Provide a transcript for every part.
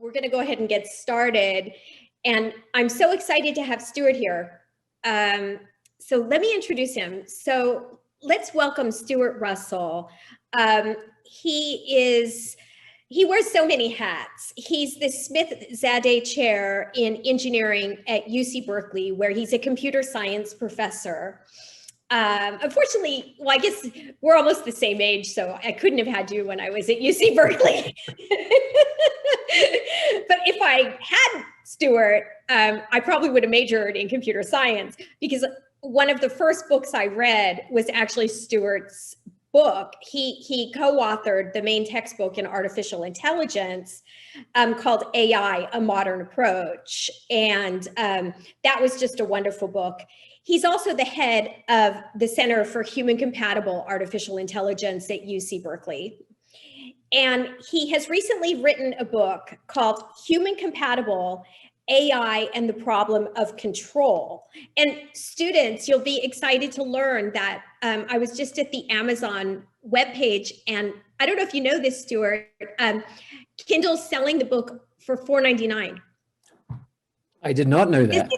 we're going to go ahead and get started. And I'm so excited to have Stuart here. So let me introduce him. So let's welcome Stuart Russell. He wears so many hats. He's the Smith-Zadeh Chair in Engineering at UC Berkeley, where he's a computer science professor. Unfortunately, well, I guess we're almost the same age, so I couldn't have had you when I was at UC Berkeley. But if I had Stuart, I probably would have majored in computer science, because one of the first books I read was actually Stuart's book. He co-authored the main textbook in artificial intelligence called AI, A Modern Approach. And that was just a wonderful book. He's also the head of the Center for Human Compatible Artificial Intelligence at UC Berkeley. And he has recently written a book called Human Compatible AI and the Problem of Control. And students, you'll be excited to learn that I was just at the Amazon webpage, and I don't know if you know this, Stuart, Kindle's selling the book for $4.99. I did not know that.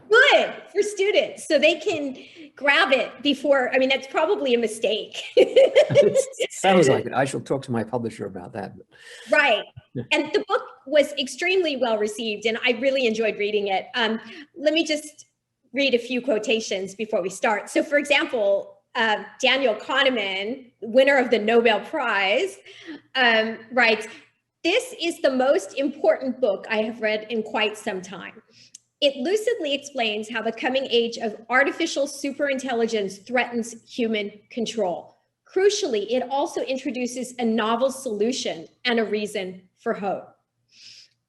Good for students, so they can grab it before. I mean, that's probably a mistake. Sounds like it. I shall talk to my publisher about that. Right. And the book was extremely well received, and I really enjoyed reading it. Let me just read a few quotations before we start. So, for example, Daniel Kahneman, winner of the Nobel Prize, writes, "This is the most important book I have read in quite some time. It lucidly explains how the coming age of artificial superintelligence threatens human control. Crucially, it also introduces a novel solution and a reason for hope."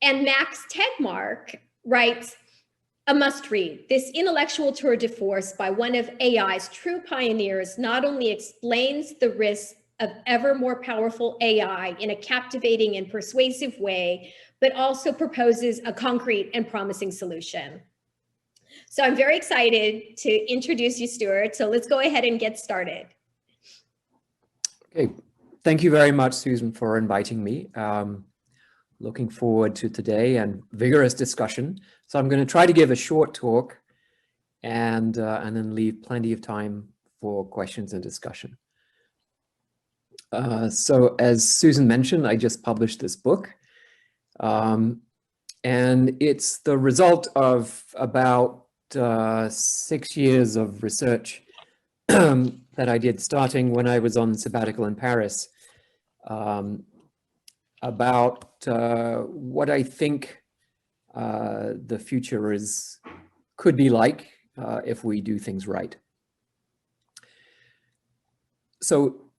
And Max Tegmark writes, "A must read. This intellectual tour de force by one of AI's true pioneers not only explains the risks of ever more powerful AI in a captivating and persuasive way, but also proposes a concrete and promising solution." So I'm very excited to introduce you, Stuart. So let's go ahead and get started. Okay, thank you very much, Susan, for inviting me. Looking forward to today and vigorous discussion. So I'm going to try to give a short talk and then leave plenty of time for questions and discussion. So as Susan mentioned, I just published this book. And it's the result of about 6 years of research that I did starting when I was on sabbatical in Paris, about what I think the future could be like if we do things right. So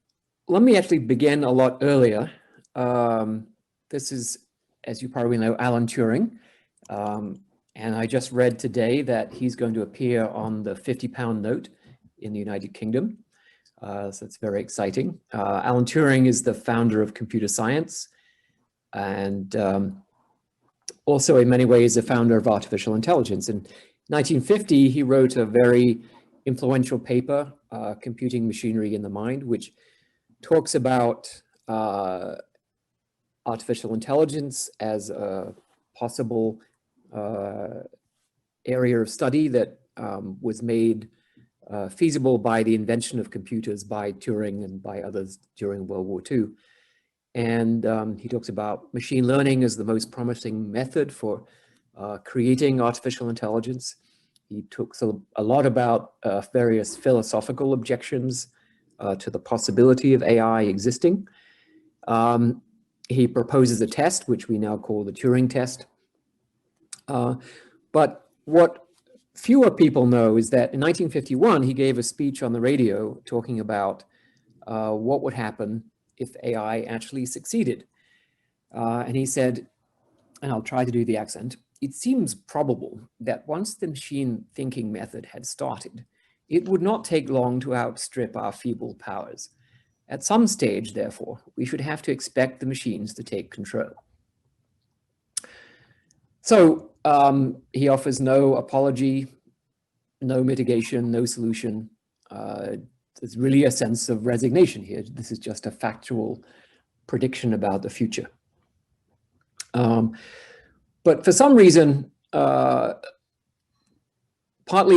let me actually begin a lot earlier. This is, as you probably know, Alan Turing. And I just read today that he's going to appear on the 50-pound note in the United Kingdom. So it's very exciting. Alan Turing is the founder of computer science, and also in many ways the founder of artificial intelligence. In 1950, he wrote a very influential paper, Computing Machinery in the Mind, which talks about artificial intelligence as a possible area of study that was made feasible by the invention of computers by Turing and by others during World War II. And he talks about machine learning as the most promising method for creating artificial intelligence. He talks a lot about various philosophical objections to the possibility of AI existing. He proposes a test, which we now call the Turing test. But what fewer people know is that in 1951, he gave a speech on the radio talking about what would happen if AI actually succeeded. And he said, and I'll try to do the accent, "It seems probable that once the machine thinking method had started, it would not take long to outstrip our feeble powers. At some stage, therefore, we should have to expect the machines to take control." So he offers no apology, no mitigation, no solution. There's really a sense of resignation here. This is just a factual prediction about the future. But for some reason, partly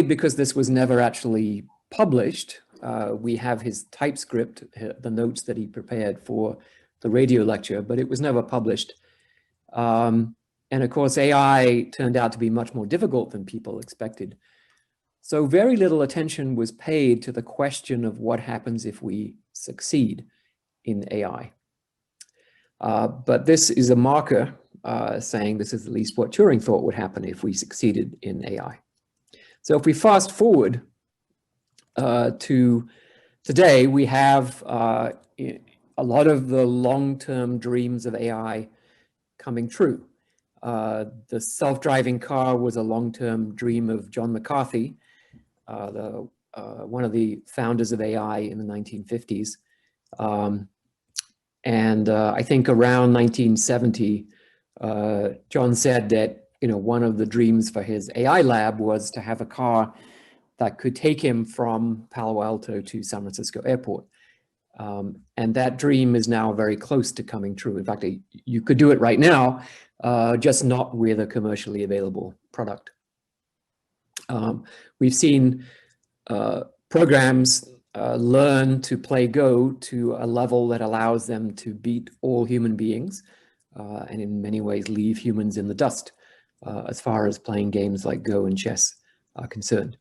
because this was never actually published, we have his typescript, the notes that he prepared for the radio lecture, but it was never published. And of course, AI turned out to be much more difficult than people expected. So very little attention was paid to the question of what happens if we succeed in AI. But this is a marker saying this is at least what Turing thought would happen if we succeeded in AI. So if we fast forward to today, we have a lot of the long-term dreams of AI coming true. The self-driving car was a long-term dream of John McCarthy, one of the founders of AI in the 1950s. I think around 1970, John said that one of the dreams for his AI lab was to have a car that could take him from Palo Alto to San Francisco Airport. And that dream is now very close to coming true. In fact, you could do it right now, just not with a commercially available product. We've seen programs learn to play Go to a level that allows them to beat all human beings, and in many ways leave humans in the dust as far as playing games like Go and chess are concerned.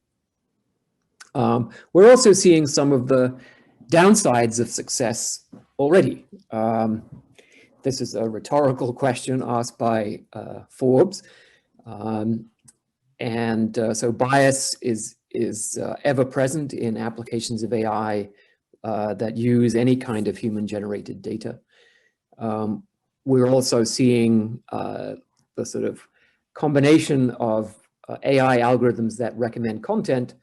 We're also seeing some of the downsides of success already. This is a rhetorical question asked by Forbes. So bias is ever present in applications of AI that use any kind of human-generated data. We're also seeing the sort of combination of AI algorithms that recommend content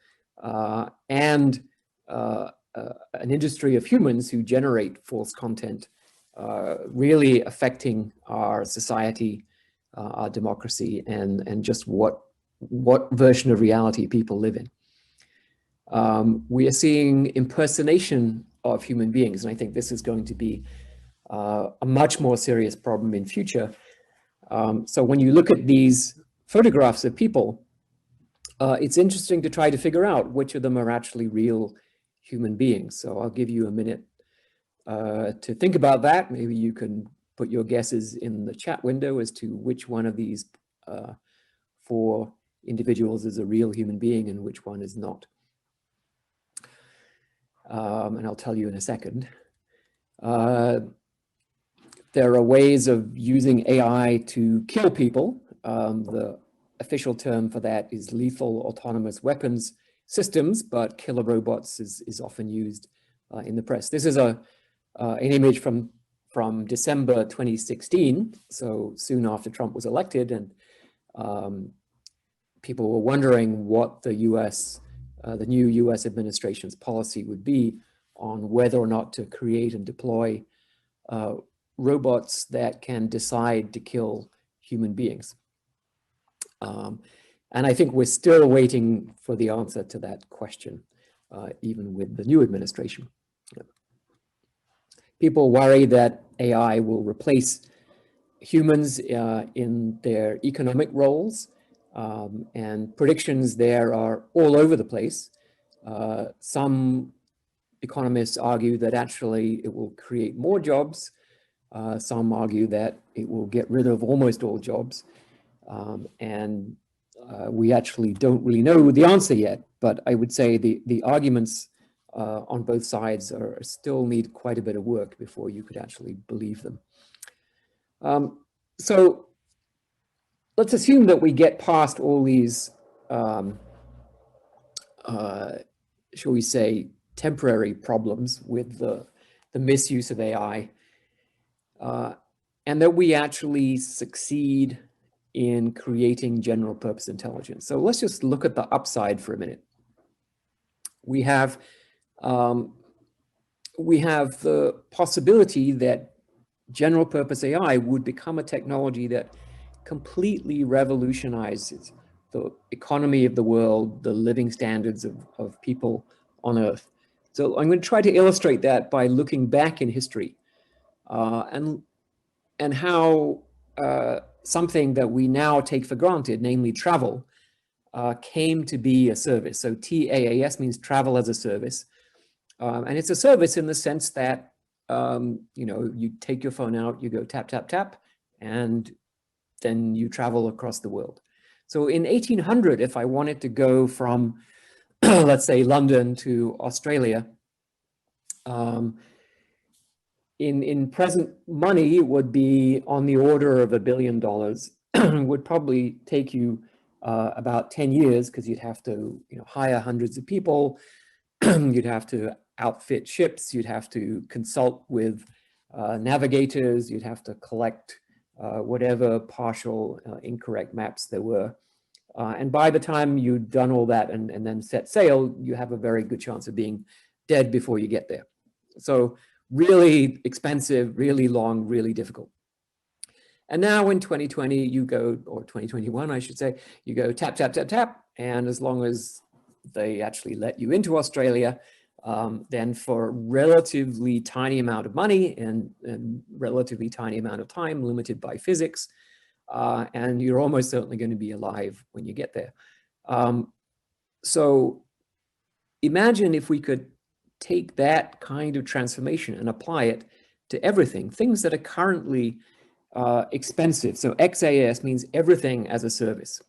and an industry of humans who generate false content, really affecting our society, our democracy, and just what version of reality people live in. We are seeing impersonation of human beings, and I think this is going to be a much more serious problem in future. So when you look at these photographs of people, it's interesting to try to figure out which of them are actually real human beings. So I'll give you a minute to think about that. Maybe you can put your guesses in the chat window as to which one of these 4 individuals is a real human being and which one is not. And I'll tell you in a second. There are ways of using AI to kill people. The official term for that is lethal autonomous weapons systems, but killer robots is often used in the press. This is an image from December 2016, so soon after Trump was elected, and people were wondering what the new US administration's policy would be on whether or not to create and deploy robots that can decide to kill human beings. And I think we're still waiting for the answer to that question, even with the new administration. People worry that AI will replace humans in their economic roles, and predictions there are all over the place. Some economists argue that actually it will create more jobs. Some argue that it will get rid of almost all jobs. We actually don't really know the answer yet, but I would say the arguments on both sides still need quite a bit of work before you could actually believe them. So let's assume that we get past all these, shall we say, temporary problems with the misuse of AI, and that we actually succeed in creating general purpose intelligence. So let's just look at the upside for a minute. We have the possibility that general purpose AI would become a technology that completely revolutionizes the economy of the world, the living standards of people on Earth. So I'm going to try to illustrate that by looking back in history and how something that we now take for granted, namely travel, came to be a service. So TaaS means travel as a service. And it's a service in the sense that, you take your phone out, you go tap, tap, tap, and then you travel across the world. So in 1800, if I wanted to go from, let's say, London to Australia, in present money, it would be on the order of $1 billion. Would probably take you about 10 years, because you'd have to hire hundreds of people. You'd have to outfit ships. You'd have to consult with navigators. You'd have to collect whatever partial incorrect maps there were. And by the time you'd done all that and then set sail, you have a very good chance of being dead before you get there. So really expensive, really long, really difficult. And now in 2020, you go, or 2021, I should say, you go tap, tap, tap, tap. And as long as they actually let you into Australia, then for a relatively tiny amount of money and relatively tiny amount of time, limited by physics, and you're almost certainly going to be alive when you get there. So imagine if we could take that kind of transformation and apply it to everything, things that are currently expensive. So XaaS means everything as a service.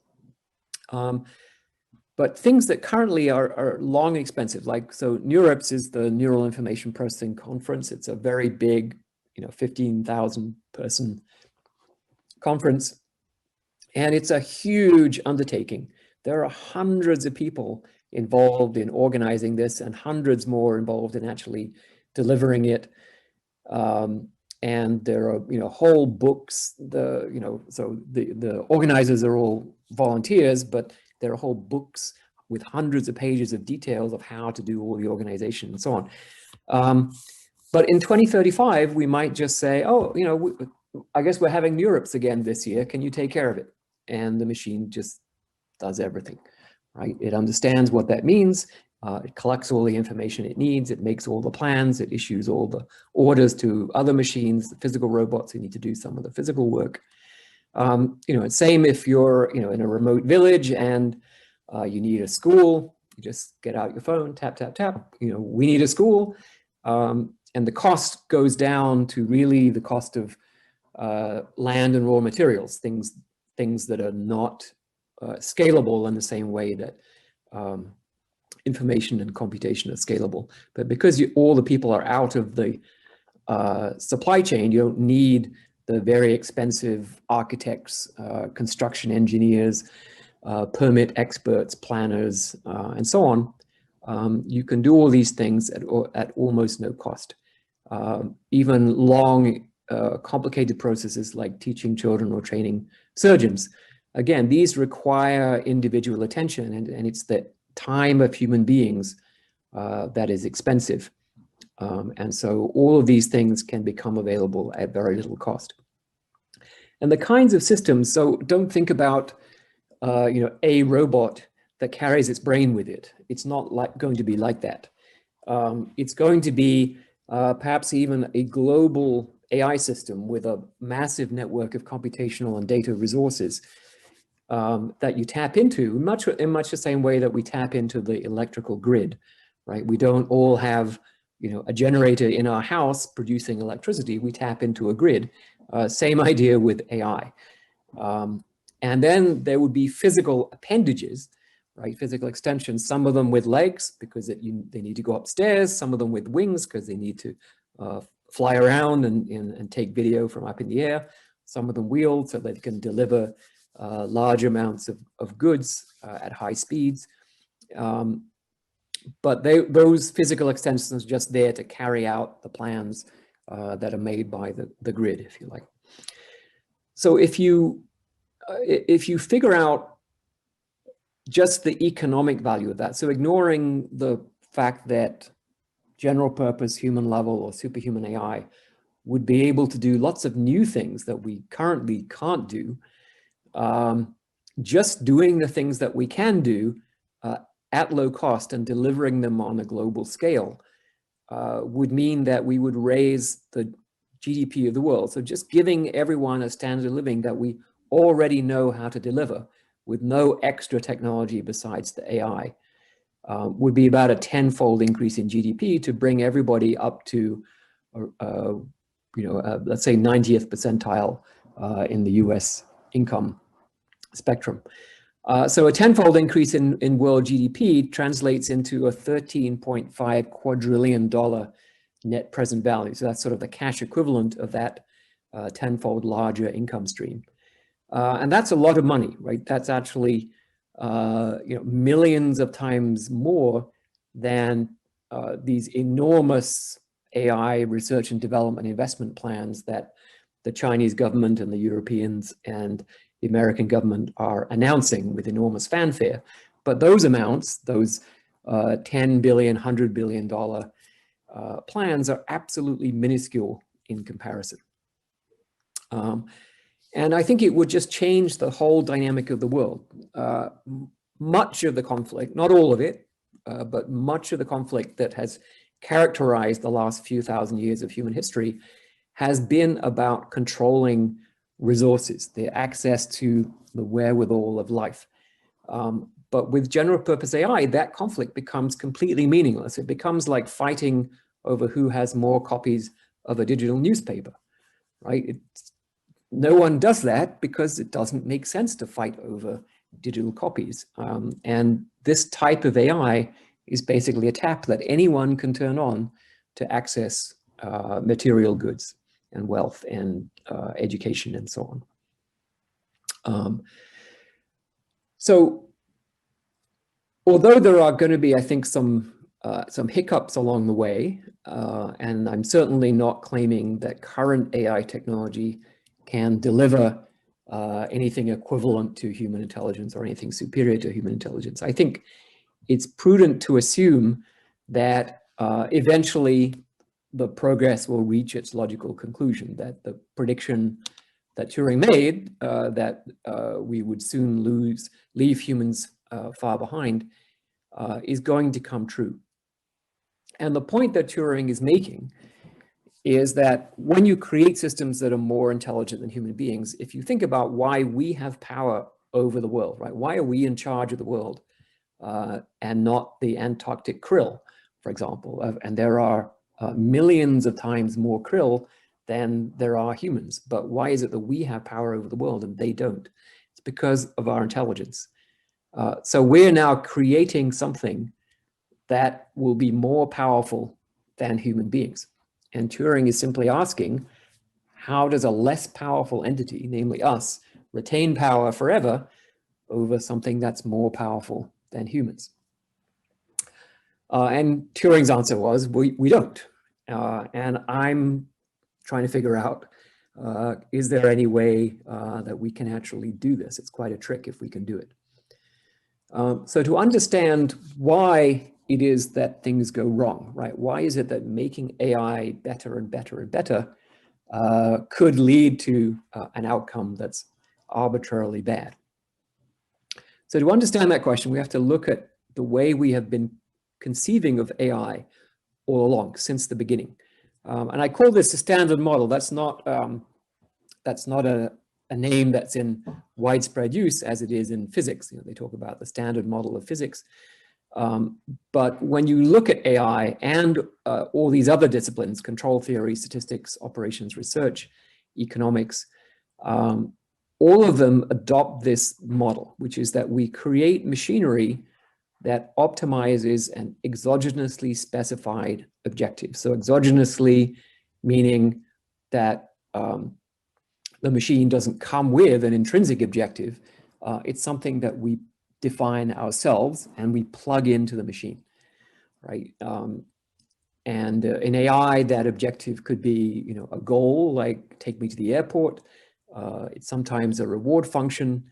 But things that currently are long expensive, like, so NeurIPS is the Neural Information Processing Conference. It's a very big, 15,000 person conference. And it's a huge undertaking. There are hundreds of people involved in organizing this and hundreds more involved in actually delivering it. And there are, whole books, so the organizers are all volunteers, but there are whole books with hundreds of pages of details of how to do all the organization and so on. But in 2035, we might just say, oh, I guess we're having NeurIPS again this year. Can you take care of it? And the machine just does everything, right? It understands what that means. It collects all the information it needs. It makes all the plans. It issues all the orders to other machines, the physical robots who need to do some of the physical work. Same if you're, in a remote village and you need a school, you just get out your phone, tap, tap, tap, we need a school. And the cost goes down to really the cost of land and raw materials, things that are not scalable in the same way that information and computation are scalable. But because all the people are out of the supply chain, you don't need the very expensive architects, construction engineers, permit experts, planners, and so on. You can do all these things at almost no cost. Even long, complicated processes like teaching children or training surgeons. Again, these require individual attention, and it's the time of human beings that is expensive. And so all of these things can become available at very little cost. And the kinds of systems, so don't think about a robot that carries its brain with it. It's not going to be like that. It's going to be perhaps even a global AI system with a massive network of computational and data resources that you tap into in much the same way that we tap into the electrical grid, right? We don't all have, a generator in our house producing electricity. We tap into a grid. Same idea with AI. And then there would be physical appendages, right? Physical extensions, some of them with legs because they need to go upstairs, some of them with wings because they need to fly around and take video from up in the air, some of them wheeled so that they can deliver large amounts of goods at high speeds. But those physical extensions are just there to carry out the plans that are made by the grid, if you like. So if you figure out just the economic value of that, so ignoring the fact that general purpose human level or superhuman AI would be able to do lots of new things that we currently can't do, just doing the things that we can do at low cost and delivering them on a global scale would mean that we would raise the GDP of the world. So just giving everyone a standard of living that we already know how to deliver with no extra technology besides the AI would be about a 10-fold increase in GDP to bring everybody up to, let's say 90th percentile in the US income spectrum. So a 10-fold increase in world GDP translates into a $13.5 quadrillion net present value. So that's sort of the cash equivalent of that 10-fold larger income stream. And that's a lot of money, right? That's actually millions of times more than these enormous AI research and development investment plans that the Chinese government and the Europeans and the American government are announcing with enormous fanfare. But those amounts, those $10 billion, $100 billion plans are absolutely minuscule in comparison. And I think it would just change the whole dynamic of the world. Much of the conflict, not all of it, but much of the conflict that has characterized the last few thousand years of human history has been about controlling resources, the access to the wherewithal of life. But with general purpose AI, that conflict becomes completely meaningless. It becomes like fighting over who has more copies of a digital newspaper, right? No one does that because it doesn't make sense to fight over digital copies. And this type of AI is basically a tap that anyone can turn on to access material goods and wealth and education and so on. So although there are going to be, I think, some hiccups along the way, and I'm certainly not claiming that current AI technology can deliver anything equivalent to human intelligence or anything superior to human intelligence. I think it's prudent to assume that eventually the progress will reach its logical conclusion, that the prediction that Turing made, that we would soon leave humans far behind, is going to come true. And the point that Turing is making is that when you create systems that are more intelligent than human beings, if you think about why we have power over the world, right? Why are we in charge of the world and not the Antarctic krill, for example? And there are millions of times more krill than there are humans. But why is it that we have power over the world and they don't? It's because of our intelligence. So we're now creating something that will be more powerful than human beings. And Turing is simply asking, how does a less powerful entity, namely us, retain power forever over something that's more powerful than humans? And Turing's answer was, we don't. And I'm trying to figure out, is there any way that we can actually do this? It's quite a trick if we can do it. So to understand why it is that things go wrong, right? Why is it that making AI better and better and better could lead to an outcome that's arbitrarily bad? So to understand that question, we have to look at the way we have been conceiving of AI all along since the beginning. And I call this a standard model. That's not a name that's in widespread use as it is in physics. You know, they talk about the standard model of physics. But when you look at AI and all these other disciplines, control theory, statistics, operations research, economics, all of them adopt this model, which is that we create machinery that optimizes an exogenously specified objective. So exogenously meaning that the machine doesn't come with an intrinsic objective. It's something that we define ourselves and we plug into the machine, right? And in AI, that objective could be, you know, a goal like take me to the airport. It's sometimes a reward function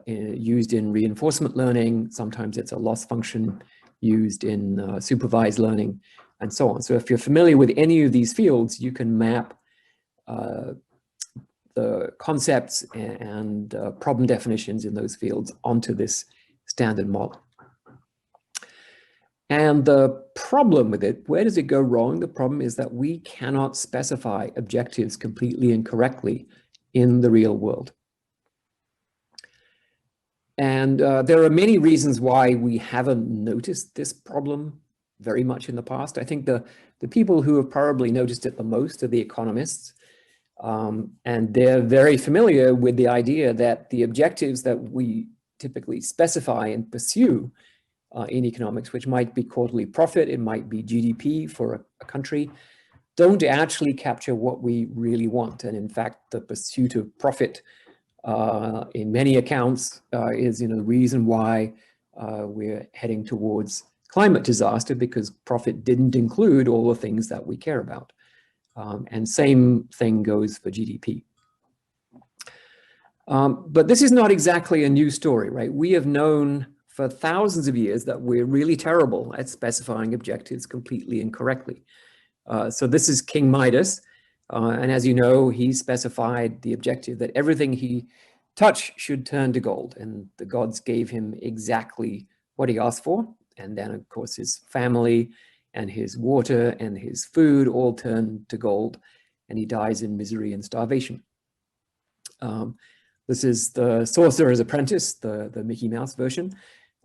used in reinforcement learning. Sometimes it's a loss function used in supervised learning, and so on. So if you're familiar with any of these fields, you can map the concepts and problem definitions in those fields onto this standard model. And the problem with it, where does it go wrong? The problem is that we cannot specify objectives completely and correctly in the real world. And there are many reasons why we haven't noticed this problem very much in the past. I think the people who have probably noticed it the most are the economists. And they're very familiar with the idea that the objectives that we typically specify and pursue in economics, which might be quarterly profit, it might be GDP for a country, don't actually capture what we really want. And in fact, the pursuit of profit in many accounts is the reason why we're heading towards climate disaster, because profit didn't include all the things that we care about. And same thing goes for GDP. But this is not exactly a new story, right? We have known for thousands of years that we're really terrible at specifying objectives completely and correctly. So this is King Midas. And as you know, he specified the objective that everything he touched should turn to gold. And the gods gave him exactly what he asked for. And then, of course, his family and his water and his food all turn to gold. And he dies in misery and starvation. This is the Sorcerer's Apprentice, the Mickey Mouse version.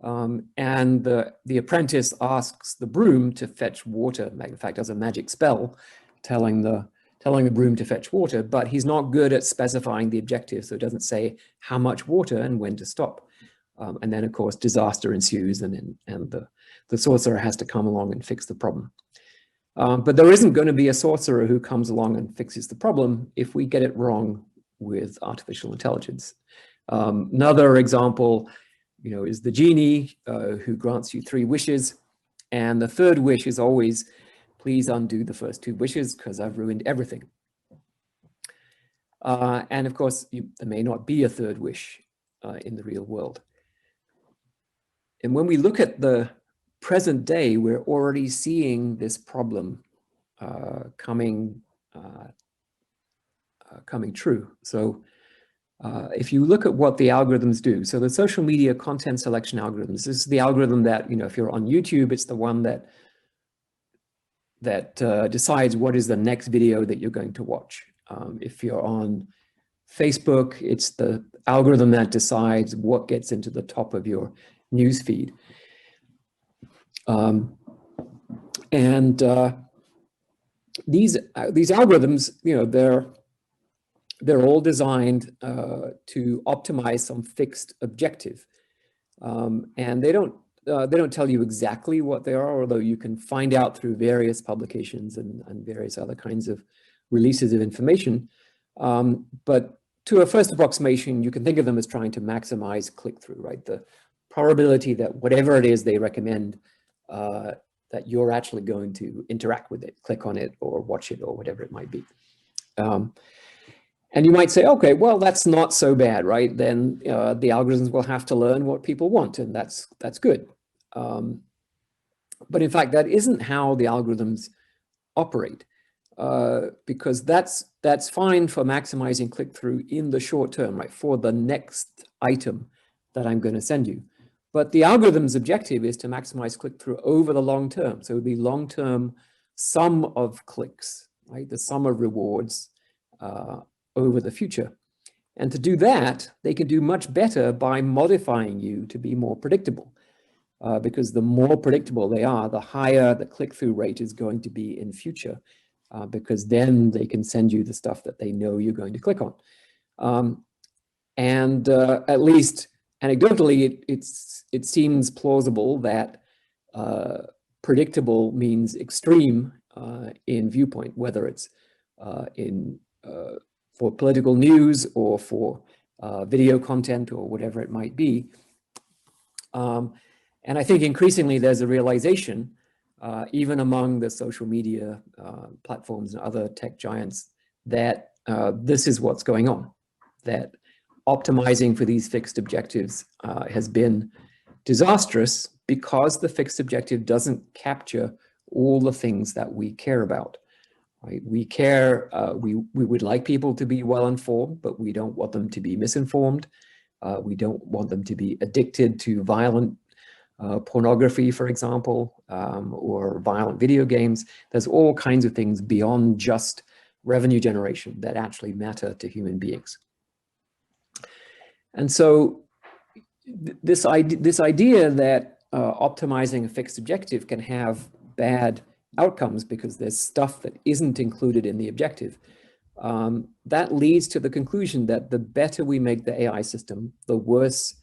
And the apprentice asks the broom to fetch water. In fact, does a magic spell telling the broom to fetch water, but he's not good at specifying the objective, so it doesn't say how much water and when to stop. And then, of course, disaster ensues, and the sorcerer has to come along and fix the problem. But there isn't going to be a sorcerer who comes along and fixes the problem if we get it wrong with artificial intelligence. Another example, is the genie who grants you 3 wishes, and the third wish is always, please undo the first 2 wishes because I've ruined everything. And of course, there may not be a third wish in the real world. And when we look at the present day, we're already seeing this problem coming true. So if you look at what the algorithms do, so the social media content selection algorithms, this is the algorithm that, if you're on YouTube, it's the one that decides what is the next video that you're going to watch. If you're on Facebook, it's the algorithm that decides what gets into the top of your news feed. These algorithms, they're all designed to optimize some fixed objective, and they don't tell you exactly what they are, although you can find out through various publications and various other kinds of releases of information. But to a first approximation, you can think of them as trying to maximize click-through, right? The probability that whatever it is they recommend, that you're actually going to interact with it, click on it, or watch it, or whatever it might be. And you might say, okay, well, that's not so bad, right? Then the algorithms will have to learn what people want, and that's good. But in fact, that isn't how the algorithms operate, because that's fine for maximizing click-through in the short term, right? For the next item that I'm going to send you. But the algorithm's objective is to maximize click-through over the long term. So it would be long-term sum of clicks, right? The sum of rewards over the future. And to do that, they can do much better by modifying you to be more predictable. Because the more predictable they are, the higher the click-through rate is going to be in future, because then they can send you the stuff that they know you're going to click on. At least anecdotally, it seems plausible that predictable means extreme in viewpoint, whether it's for political news or for video content or whatever it might be. And I think increasingly there's a realization, even among the social media platforms and other tech giants, that this is what's going on, that optimizing for these fixed objectives has been disastrous because the fixed objective doesn't capture all the things that we care about. Right? We care, we would like people to be well informed, but we don't want them to be misinformed. We don't want them to be addicted to violent pornography, for example, or violent video games. There's all kinds of things beyond just revenue generation that actually matter to human beings. And so this idea that optimizing a fixed objective can have bad outcomes because there's stuff that isn't included in the objective, that leads to the conclusion that the better we make the AI system, the worse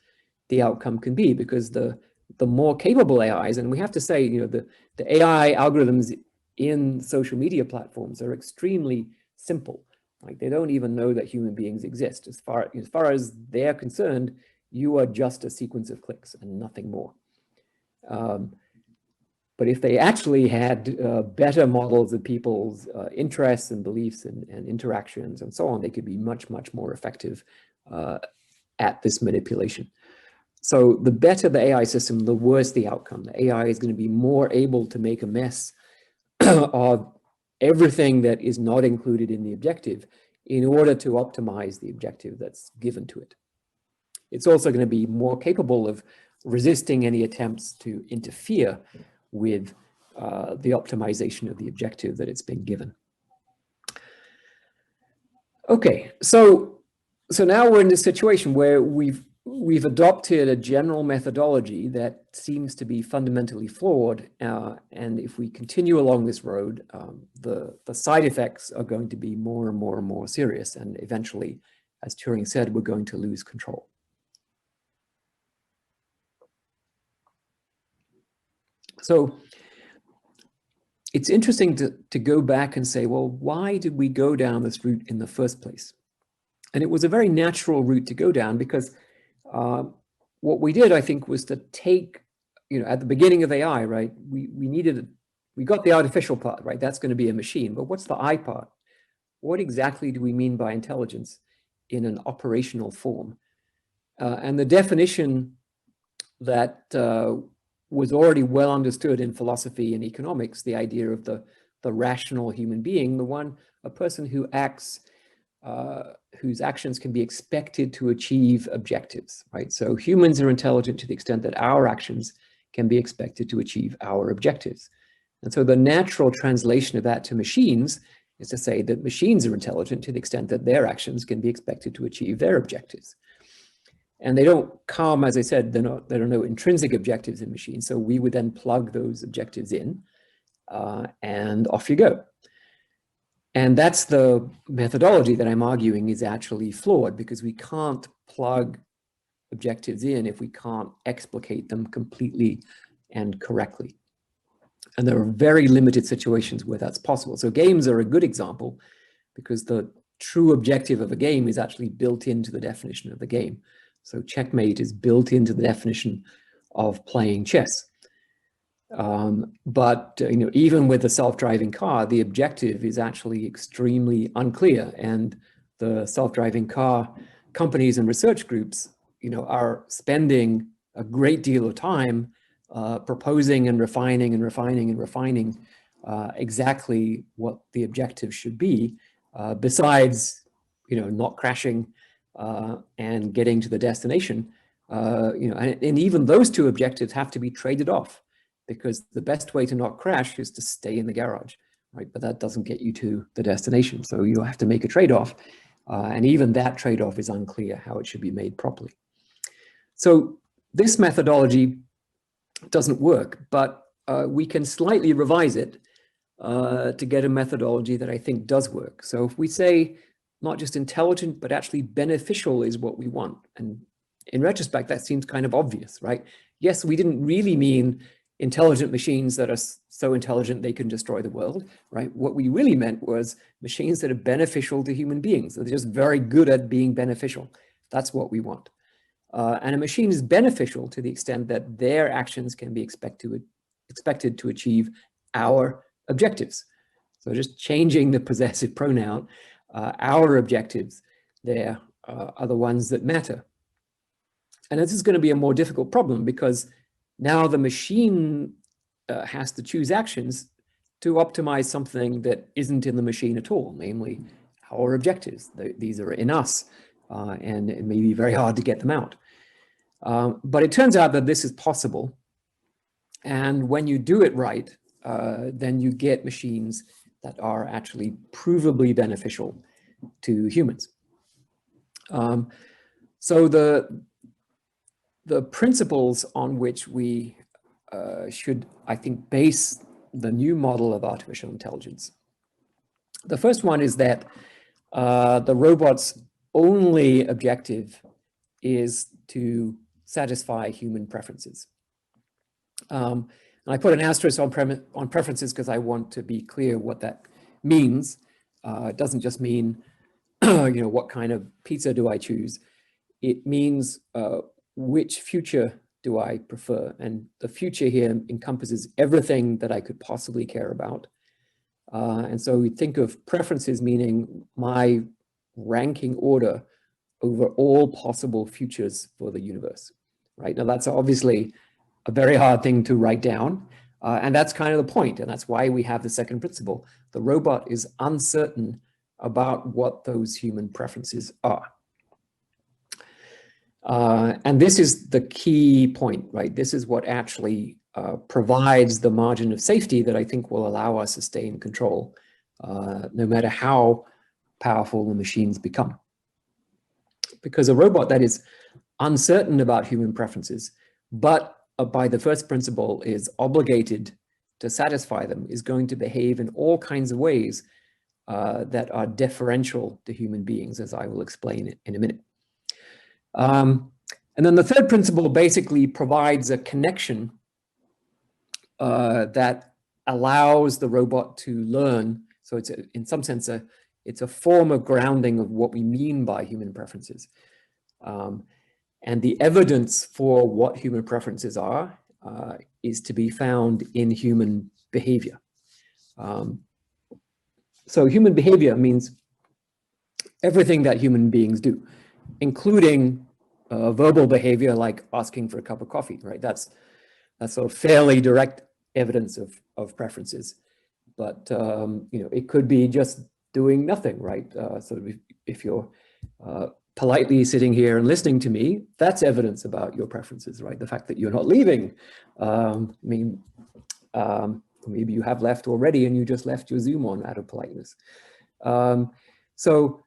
the outcome can be, because the more capable AIs, and we have to say, the AI algorithms in social media platforms are extremely simple. Like, they don't even know that human beings exist. As far as they're concerned, you are just a sequence of clicks and nothing more. But if they actually had better models of people's interests and beliefs and interactions and so on, they could be much, much more effective at this manipulation. So the better the AI system, the worse the outcome. The AI is going to be more able to make a mess of everything that is not included in the objective in order to optimize the objective that's given to it. It's also going to be more capable of resisting any attempts to interfere with the optimization of the objective that it's been given. Okay, so now we're in this situation where we've adopted a general methodology that seems to be fundamentally flawed, and if we continue along this road, the side effects are going to be more and more and more serious, and eventually, as Turing said, we're going to lose control. So it's interesting to go back and say, well, why did we go down this route in the first place? And it was a very natural route to go down, because what we did, I think, was to take, at the beginning of AI, right, we got the artificial part, right? That's going to be a machine. But what's the I part? What exactly do we mean by intelligence in an operational form? And the definition that was already well understood in philosophy and economics, the idea of the rational human being, a person who acts, whose actions can be expected to achieve objectives, right? So humans are intelligent to the extent that our actions can be expected to achieve our objectives. And so the natural translation of that to machines is to say that machines are intelligent to the extent that their actions can be expected to achieve their objectives. And they don't come, as I said, there are no intrinsic objectives in machines. So we would then plug those objectives in, and off you go. And that's the methodology that I'm arguing is actually flawed, because we can't plug objectives in if we can't explicate them completely and correctly. And there are very limited situations where that's possible. So games are a good example, because the true objective of a game is actually built into the definition of the game. So checkmate is built into the definition of playing chess. But even with a self-driving car, the objective is actually extremely unclear, and the self-driving car companies and research groups, are spending a great deal of time proposing and refining and refining and refining exactly what the objective should be, besides not crashing and getting to the destination. And even those two objectives have to be traded off, because the best way to not crash is to stay in the garage, right? But that doesn't get you to the destination. So you have to make a trade-off. And even that trade-off is unclear how it should be made properly. So this methodology doesn't work, but we can slightly revise it to get a methodology that I think does work. So if we say not just intelligent, but actually beneficial is what we want. And in retrospect, that seems kind of obvious, right? Yes, we didn't really mean intelligent machines that are so intelligent they can destroy the world, right? What we really meant was machines that are beneficial to human beings. They're just very good at being beneficial. That's what we want. And a machine is beneficial to the extent that their actions can be expected to achieve our objectives. So just changing the possessive pronoun, our objectives there are the ones that matter. And this is going to be a more difficult problem, because now the machine has to choose actions to optimize something that isn't in the machine at all, namely our objectives. These are in us, and it may be very hard to get them out. But it turns out that this is possible. And when you do it right, then you get machines that are actually provably beneficial to humans. So the principles on which we should, I think, base the new model of artificial intelligence. The first one is that the robot's only objective is to satisfy human preferences. And I put an asterisk on preferences because I want to be clear what that means. It doesn't just mean, what kind of pizza do I choose? It means which future do I prefer? And the future here encompasses everything that I could possibly care about. And so we think of preferences meaning my ranking order over all possible futures for the universe, right? Now that's obviously a very hard thing to write down. And that's kind of the point. And that's why we have the second principle. The robot is uncertain about what those human preferences are. And this is the key point, right? This is what actually provides the margin of safety that I think will allow us to stay in control, no matter how powerful the machines become. Because a robot that is uncertain about human preferences, but by the first principle is obligated to satisfy them, is going to behave in all kinds of ways that are deferential to human beings, as I will explain in a minute. And then the third principle basically provides a connection that allows the robot to learn. So it's in some sense, it's a form of grounding of what we mean by human preferences. And the evidence for what human preferences are is to be found in human behavior. So human behavior means everything that human beings do, including verbal behavior like asking for a cup of coffee, right? That's sort of fairly direct evidence of preferences. But it could be just doing nothing, right? So if you're politely sitting here and listening to me, that's evidence about your preferences, right? The fact that you're not leaving. Maybe you have left already and you just left your Zoom on out of politeness. So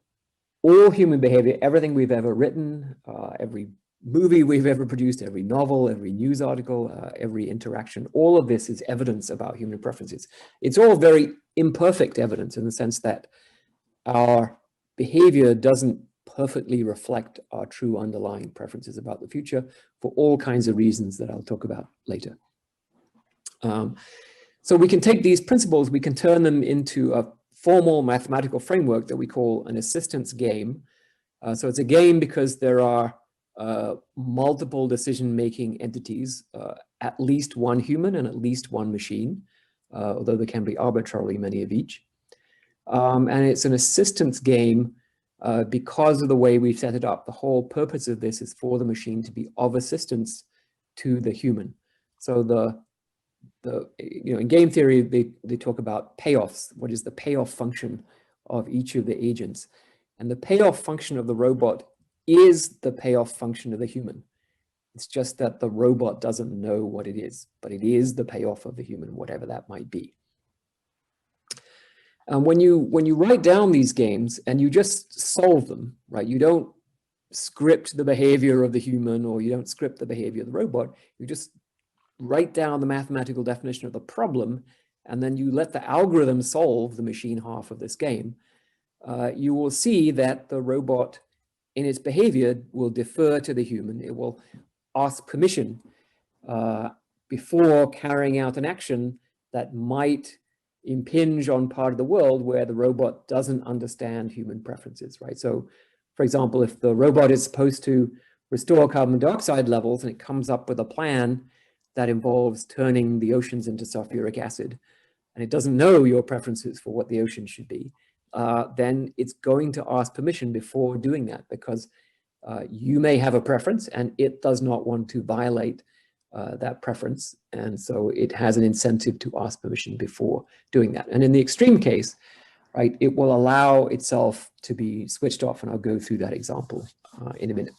all human behavior, everything we've ever written, every movie we've ever produced, every novel, every news article, every interaction, all of this is evidence about human preferences. It's all very imperfect evidence in the sense that our behavior doesn't perfectly reflect our true underlying preferences about the future for all kinds of reasons that I'll talk about later. So we can take these principles, we can turn them into a formal mathematical framework that we call an assistance game. So it's a game because there are multiple decision-making entities, at least one human and at least one machine, although there can be arbitrarily many of each. And it's an assistance game because of the way we've set it up. The whole purpose of this is for the machine to be of assistance to the human. So in game theory, they talk about payoffs. What is the payoff function of each of the agents? And the payoff function of the robot is the payoff function of the human. It's just that the robot doesn't know what it is, but it is the payoff of the human, whatever that might be. And when you write down these games and you just solve them, right? You don't script the behavior of the human or you don't script the behavior of the robot. You just write down the mathematical definition of the problem, and then you let the algorithm solve the machine half of this game. You will see that the robot in its behavior will defer to the human. It will ask permission before carrying out an action that might impinge on part of the world where the robot doesn't understand human preferences, right? So, for example, if the robot is supposed to restore carbon dioxide levels and it comes up with a plan that involves turning the oceans into sulfuric acid, and it doesn't know your preferences for what the ocean should be, then it's going to ask permission before doing that, because you may have a preference and it does not want to violate that preference. And so it has an incentive to ask permission before doing that. And in the extreme case, right, it will allow itself to be switched off. And I'll go through that example in a minute.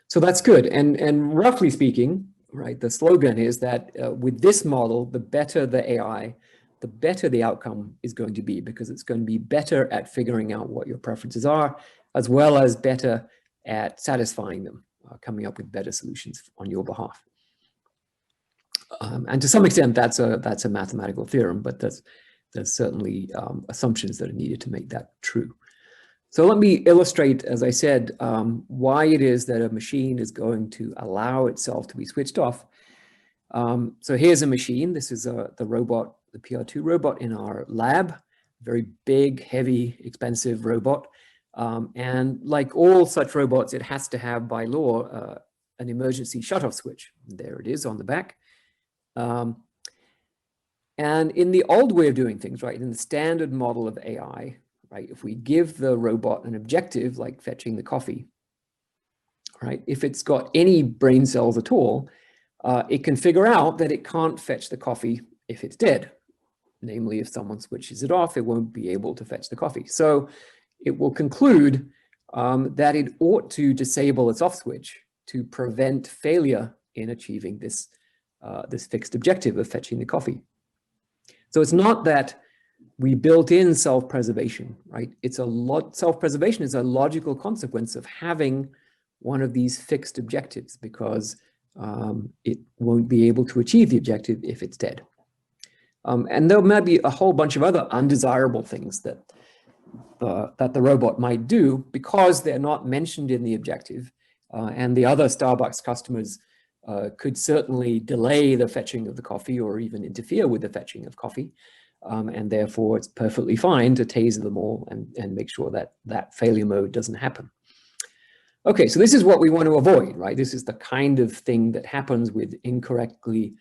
So that's good. And roughly speaking, right? The slogan is that with this model, the better the AI, the better the outcome is going to be, because it's going to be better at figuring out what your preferences are, as well as better at satisfying them, coming up with better solutions on your behalf. And to some extent, that's a mathematical theorem, but there's certainly assumptions that are needed to make that true. So let me illustrate, as I said, why it is that a machine is going to allow itself to be switched off. So here's a machine. This is the robot, the PR2 robot in our lab, very big, heavy, expensive robot. And like all such robots, it has to have, by law, an emergency shutoff switch. There it is on the back. And in the old way of doing things, right, in the standard model of AI, right, if we give the robot an objective like fetching the coffee, right, if it's got any brain cells at all, it can figure out that it can't fetch the coffee if it's dead. Namely, if someone switches it off, it won't be able to fetch the coffee. So it will conclude that it ought to disable its off switch to prevent failure in achieving this, this fixed objective of fetching the coffee. So it's not that we built in self-preservation, right? It's self-preservation is a logical consequence of having one of these fixed objectives, because it won't be able to achieve the objective if it's dead. And there might be a whole bunch of other undesirable things that the robot might do because they're not mentioned in the objective. And the other Starbucks customers could certainly delay the fetching of the coffee or even interfere with the fetching of coffee. And therefore, it's perfectly fine to taser them all and make sure that that failure mode doesn't happen. Okay, so this is what we want to avoid, right? This is the kind of thing that happens with incorrectly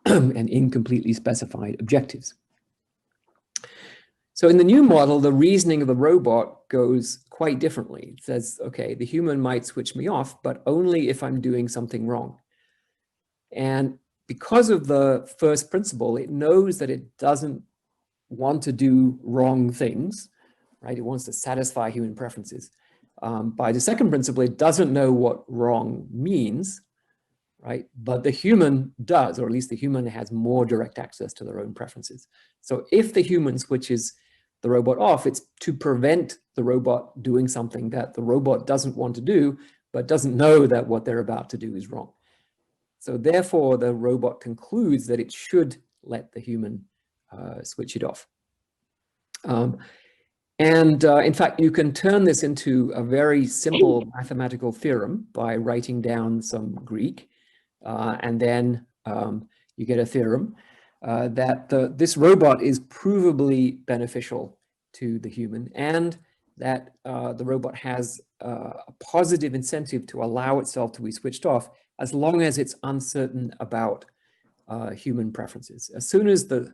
and incompletely specified objectives. So in the new model, the reasoning of the robot goes quite differently. It says, okay, the human might switch me off, but only if I'm doing something wrong. And because of the first principle, it knows that it doesn't want to do wrong things, right? It wants to satisfy human preferences. By the second principle, it doesn't know what wrong means, right? But the human does, or at least the human has more direct access to their own preferences. So if the human switches the robot off, it's to prevent the robot doing something that the robot doesn't want to do, but doesn't know that what they're about to do is wrong. So therefore, the robot concludes that it should let the human switch it off. In fact, you can turn this into a very simple mathematical theorem by writing down some Greek, and then you get a theorem that this robot is provably beneficial to the human, and that the robot has a positive incentive to allow itself to be switched off as long as it's uncertain about human preferences. As soon as the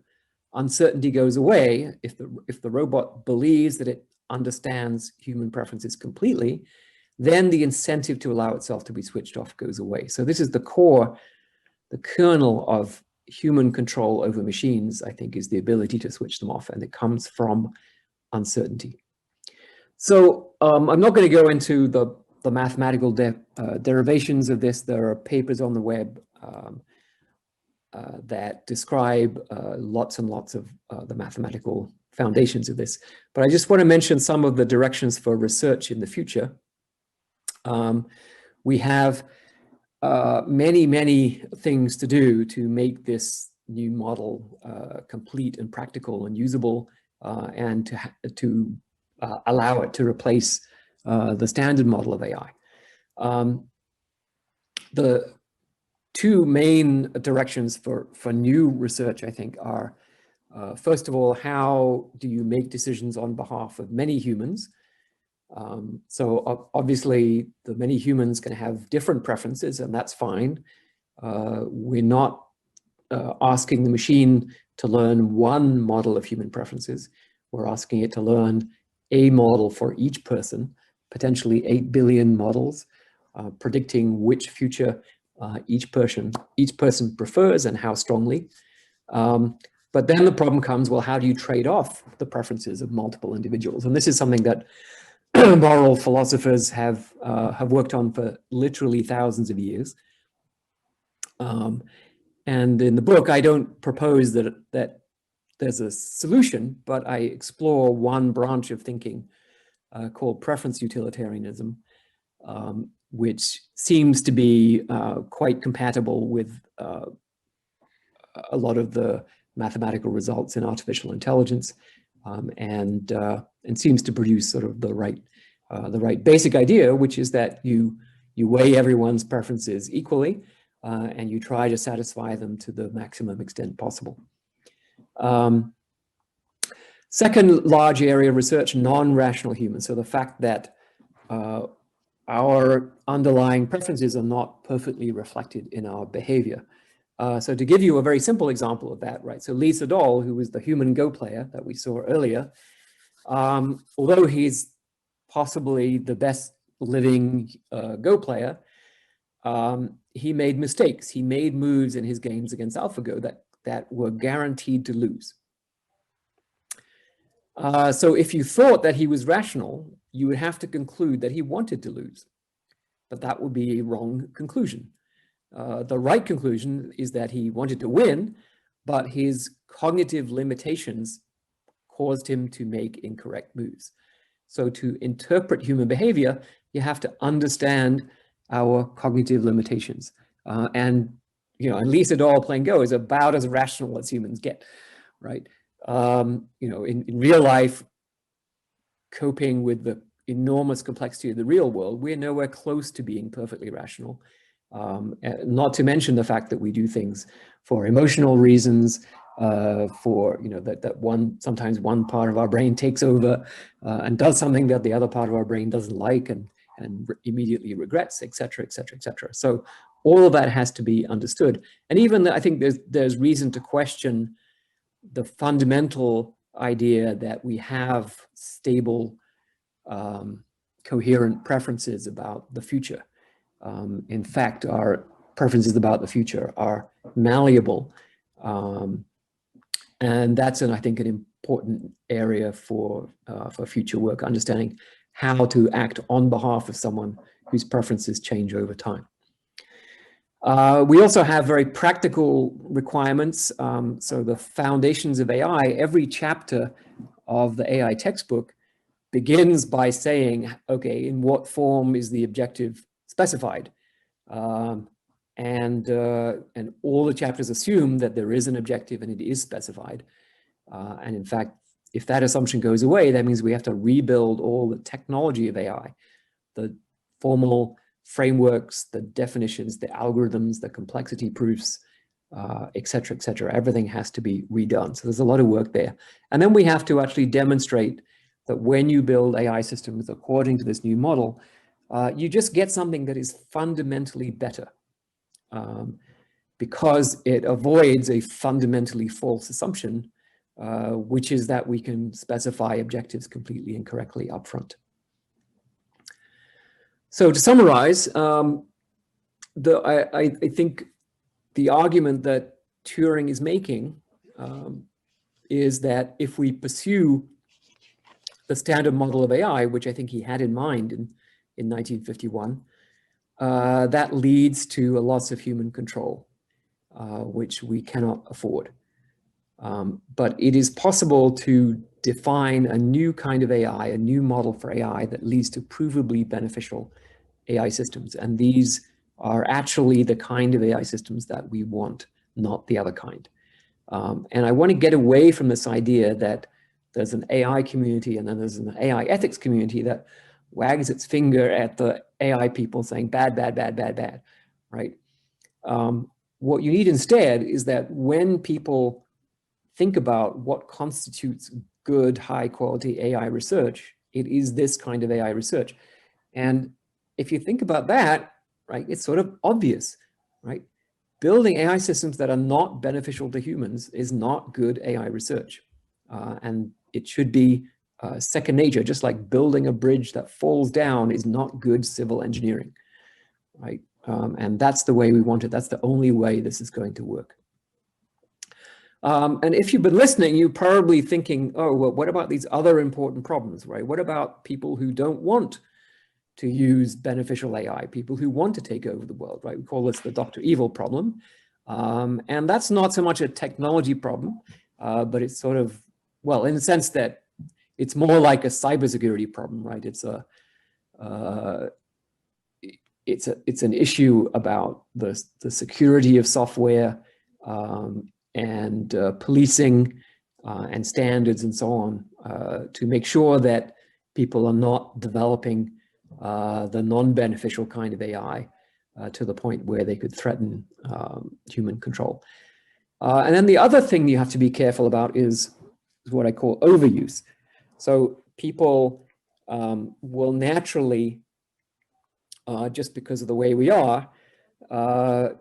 uncertainty goes away, if the robot believes that it understands human preferences completely, then the incentive to allow itself to be switched off goes away. So this is the core, the kernel of human control over machines, I think, is the ability to switch them off, and it comes from uncertainty. So I'm not going to go into the mathematical derivations of this. There are papers on the web that describe lots and lots of the mathematical foundations of this. But I just want to mention some of the directions for research in the future. We have many, many things to do to make this new model complete and practical and usable, and to allow it to replace the standard model of AI. The two main directions for new research, I think, are, first of all, how do you make decisions on behalf of many humans? So obviously, the many humans can have different preferences, and that's fine. We're not asking the machine to learn one model of human preferences. We're asking it to learn a model for each person, potentially 8 billion models, predicting which future each person prefers and how strongly. But then the problem comes, well, how do you trade off the preferences of multiple individuals? And this is something that moral philosophers have worked on for literally thousands of years. And in the book, I don't propose that there's a solution, but I explore one branch of thinking called preference utilitarianism, which seems to be quite compatible with a lot of the mathematical results in artificial intelligence, and seems to produce sort of the right basic idea, which is that you weigh everyone's preferences equally, and you try to satisfy them to the maximum extent possible. Second large area of research, non-rational humans. So the fact that our underlying preferences are not perfectly reflected in our behavior. So to give you a very simple example of that, right? So Lee Sedol, who was the human Go player that we saw earlier, although he's possibly the best living Go player, he made mistakes. He made moves in his games against AlphaGo that were guaranteed to lose. So if you thought that he was rational, you would have to conclude that he wanted to lose, but that would be a wrong conclusion. The right conclusion is that he wanted to win, but his cognitive limitations caused him to make incorrect moves. So to interpret human behavior, you have to understand our cognitive limitations. And Lee Sedol playing Go is about as rational as humans get, right? In real life, coping with the enormous complexity of the real world, we're nowhere close to being perfectly rational. Not to mention the fact that we do things for emotional reasons, sometimes one part of our brain takes over and does something that the other part of our brain doesn't like and immediately regrets, et cetera, et cetera, et cetera. So all of that has to be understood. And even I think there's reason to question the fundamental idea that we have stable, coherent preferences about the future. In fact, our preferences about the future are malleable. And that's, I think, an important area for future work, understanding how to act on behalf of someone whose preferences change over time. We also have very practical requirements. So the foundations of AI, every chapter of the AI textbook begins by saying, okay, in what form is the objective specified? And all the chapters assume that there is an objective and it is specified. And in fact, if that assumption goes away, that means we have to rebuild all the technology of AI, the formal frameworks, the definitions, the algorithms, the complexity proofs, et cetera, et cetera. Everything has to be redone. So there's a lot of work there. And then we have to actually demonstrate that when you build AI systems according to this new model, you just get something that is fundamentally better because it avoids a fundamentally false assumption, which is that we can specify objectives completely incorrectly upfront. So to summarize, I think the argument that Turing is making is that if we pursue the standard model of AI, which I think he had in mind in 1951, that leads to a loss of human control, which we cannot afford. But it is possible to define a new kind of AI, a new model for AI that leads to provably beneficial AI systems. And these are actually the kind of AI systems that we want, not the other kind. And I want to get away from this idea that there's an AI community and then there's an AI ethics community that wags its finger at the AI people saying bad, bad, bad, bad, bad, right? What you need instead is that when people think about what constitutes good, high quality AI research, it is this kind of AI research. And if you think about that, right, it's sort of obvious, right? Building AI systems that are not beneficial to humans is not good AI research. And it should be second nature, just like building a bridge that falls down is not good civil engineering, right? And that's the way we want it. That's the only way this is going to work. And if you've been listening, you're probably thinking, oh, well, what about these other important problems, right? What about people who don't want to use beneficial AI, people who want to take over the world, right? We call this the Dr. Evil problem. And that's not so much a technology problem, but it's sort of, well, in the sense that it's more like a cybersecurity problem, right? It's an issue about the security of software and policing and standards and so on to make sure that people are not developing the non-beneficial kind of AI to the point where they could threaten human control. And then the other thing you have to be careful about is what I call overuse. So people will naturally, just because of the way we are,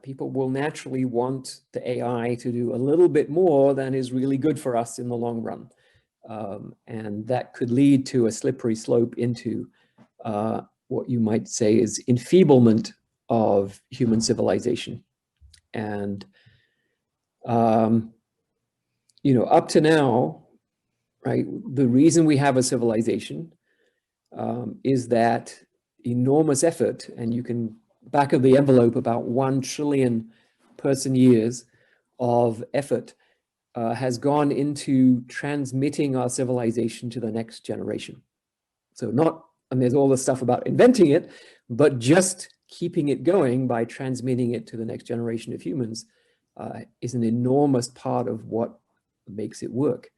people will naturally want the AI to do a little bit more than is really good for us in the long run. And that could lead to a slippery slope into what you might say is enfeeblement of human civilization. And, you know, up to now, right, the reason we have a civilization is that enormous effort, and you can back of the envelope about 1 trillion person years of effort has gone into transmitting our civilization to the next generation. So not, and there's all the stuff about inventing it, but just keeping it going by transmitting it to the next generation of humans is an enormous part of what makes it work.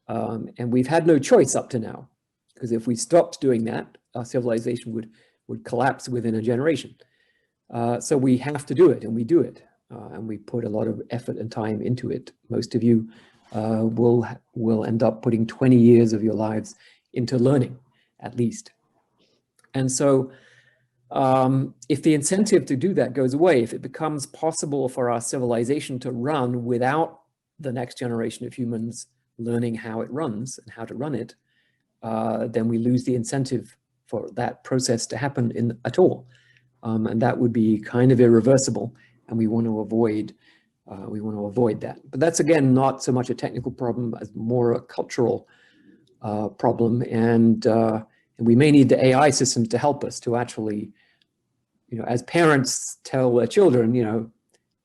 And we've had no choice up to now, because if we stopped doing that, our civilization would collapse within a generation. So we have to do it, and we do it. And we put a lot of effort and time into it. Most of you will end up putting 20 years of your lives into learning, at least. And so if the incentive to do that goes away, if it becomes possible for our civilization to run without the next generation of humans learning how it runs and how to run it, then we lose the incentive for that process to happen at all. And that would be kind of irreversible, and we want to avoid that. But that's, again, not so much a technical problem as more a cultural problem, and we may need the AI systems to help us to actually, you know, as parents tell their children, you know,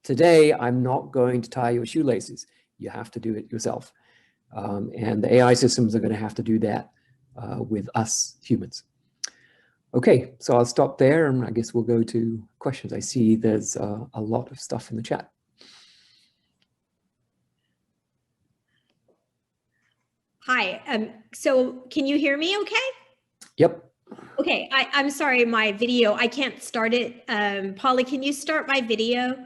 today I'm not going to tie your shoelaces. You have to do it yourself. And the AI systems are going to have to do that with us humans. Okay, so I'll stop there, and I guess we'll go to questions. I see there's a lot of stuff in the chat. Hi, so can you hear me okay? Yep. Okay, I'm sorry, my video, I can't start it. Polly, can you start my video?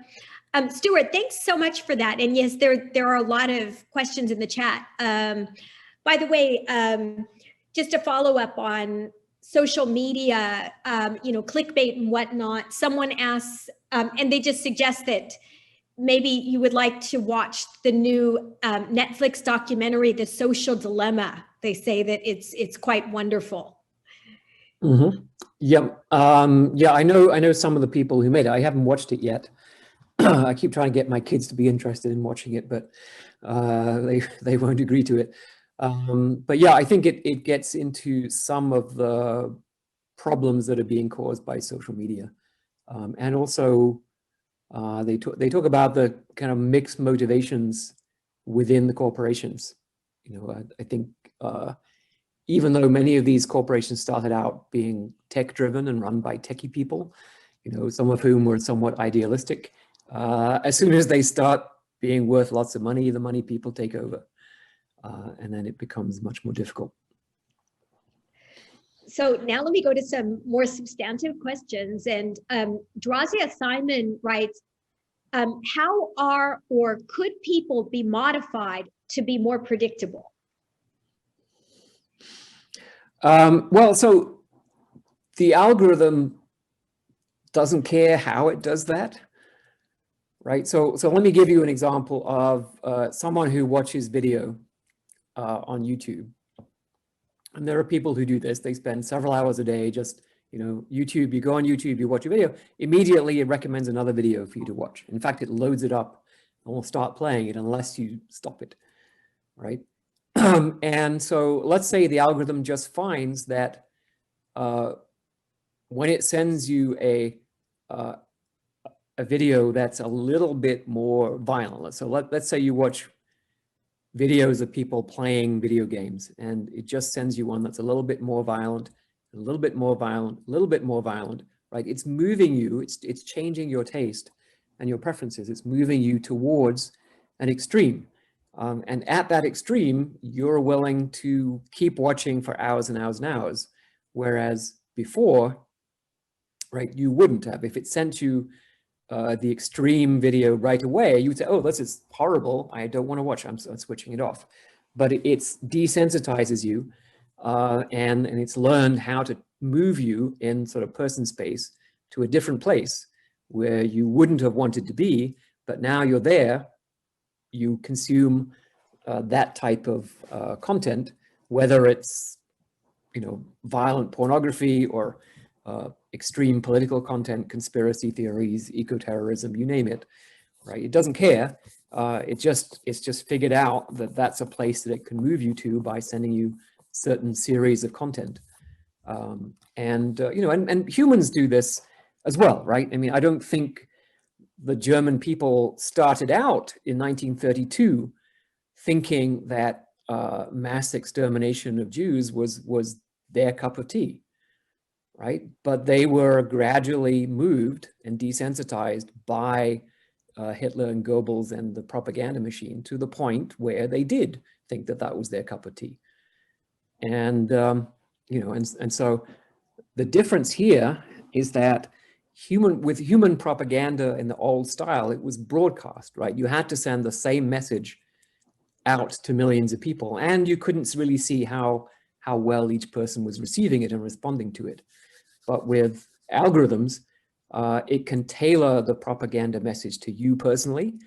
Stuart, thanks so much for that. And yes, there are a lot of questions in the chat. By the way, just to follow up on social media, you know, clickbait and whatnot, someone asks, and they just suggest that maybe you would like to watch the new Netflix documentary, The Social Dilemma. They say that it's quite wonderful. Mm-hmm. Yeah. Yeah, I know some of the people who made it. I haven't watched it yet. I keep trying to get my kids to be interested in watching it, but they won't agree to it. But yeah, I think it gets into some of the problems that are being caused by social media, and also they talk about the kind of mixed motivations within the corporations. You know, I think even though many of these corporations started out being tech-driven and run by techie people, you know, some of whom were somewhat idealistic, as soon as they start being worth lots of money, the money people take over, and then it becomes much more difficult. So now let me go to some more substantive questions. And Drazia Simon writes, how are or could people be modified to be more predictable? Well, so the algorithm doesn't care how it does that, right? So let me give you an example of someone who watches video on YouTube. And there are people who do this. They spend several hours a day just, you know, YouTube, you go on YouTube, you watch a video, immediately it recommends another video for you to watch. In fact, it loads it up and will start playing it unless you stop it, right? And so let's say the algorithm just finds that when it sends you a video that's a little bit more violent, so let's say you watch videos of people playing video games, and it just sends you one that's a little bit more violent, a little bit more violent, a little bit more violent, right? It's moving you, it's changing your taste and your preferences. It's moving you towards an extreme. And at that extreme, you're willing to keep watching for hours and hours and hours. Whereas before, right, you wouldn't have. If it sent you the extreme video right away, you would say, oh, this is horrible. I don't want to watch. I'm switching it off. But it desensitizes you, and it's learned how to move you in sort of person space to a different place where you wouldn't have wanted to be, but now you're there. You consume that type of content, whether it's, you know, violent pornography or extreme political content, conspiracy theories, eco-terrorism, you name it, right? It doesn't care. It's just figured out that that's a place that it can move you to by sending you certain series of content. You know, and humans do this as well, right? I mean, I don't think the German people started out in 1932 thinking that mass extermination of Jews was their cup of tea, right? But they were gradually moved and desensitized by Hitler and Goebbels and the propaganda machine to the point where they did think that that was their cup of tea. And, you know, and so the difference here is that with human propaganda in the old style, it was broadcast, right? You had to send the same message out to millions of people, and you couldn't really see how well each person was receiving it and responding to it. But with algorithms, it can tailor the propaganda message to you personally,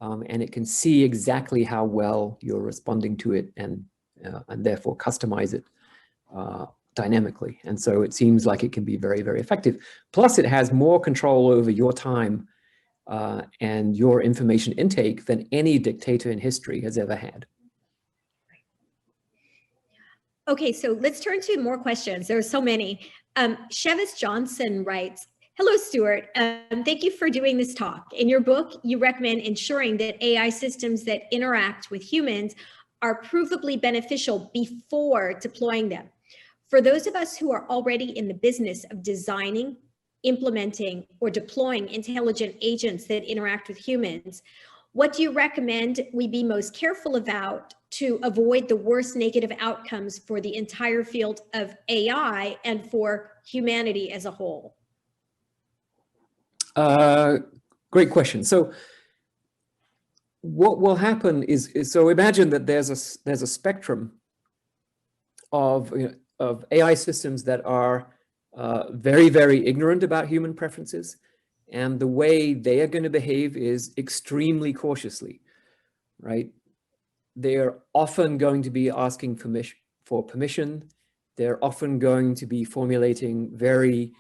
and it can see exactly how well you're responding to it, and therefore customize it dynamically. And so it seems like it can be very, very effective. Plus, it has more control over your time and your information intake than any dictator in history has ever had. Okay, so let's turn to more questions. There are so many. Chevis Johnson writes, hello, Stuart. Thank you for doing this talk. In your book, you recommend ensuring that AI systems that interact with humans are provably beneficial before deploying them. For those of us who are already in the business of designing, implementing, or deploying intelligent agents that interact with humans, what do you recommend we be most careful about to avoid the worst negative outcomes for the entire field of AI and for humanity as a whole? Great question. So what will happen is so imagine that there's a spectrum of, you know, of AI systems that are very, very ignorant about human preferences, and the way they are going to behave is extremely cautiously, right? They're often going to be asking for permission. They're often going to be formulating very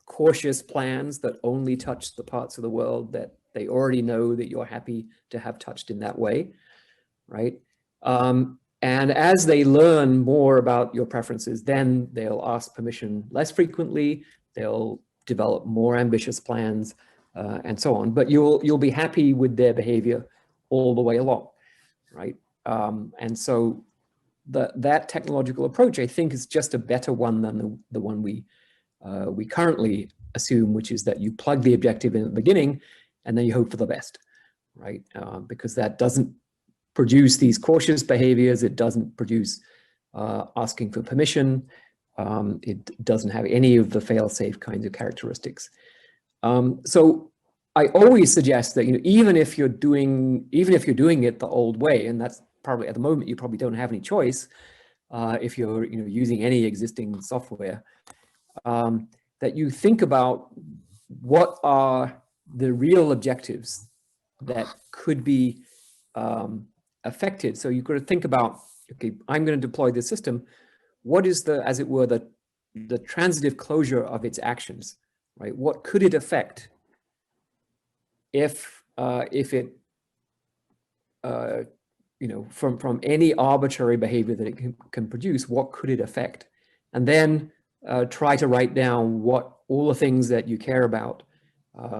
cautious plans that only touch the parts of the world that they already know that you're happy to have touched in that way, right? And as they learn more about your preferences, then they'll ask permission less frequently, they'll develop more ambitious plans, and so on. But you'll be happy with their behavior all the way along, right? And so that technological approach, I think, is just a better one than the one we currently assume, which is that you plug the objective in at the beginning and then you hope for the best, right? Because that doesn't produce these cautious behaviors. It doesn't produce asking for permission. It doesn't have any of the fail-safe kinds of characteristics. So I always suggest that, you know, even if you're doing it the old way, and that's probably at the moment you probably don't have any choice if you're, you know, using any existing software, that you think about what are the real objectives that could be affected. So you've got to think about, okay, I'm going to deploy this system. What is the, as it were, the transitive closure of its actions, right? What could it affect if it, you know, from any arbitrary behavior that it can produce, what could it affect? And then try to write down what all the things that you care about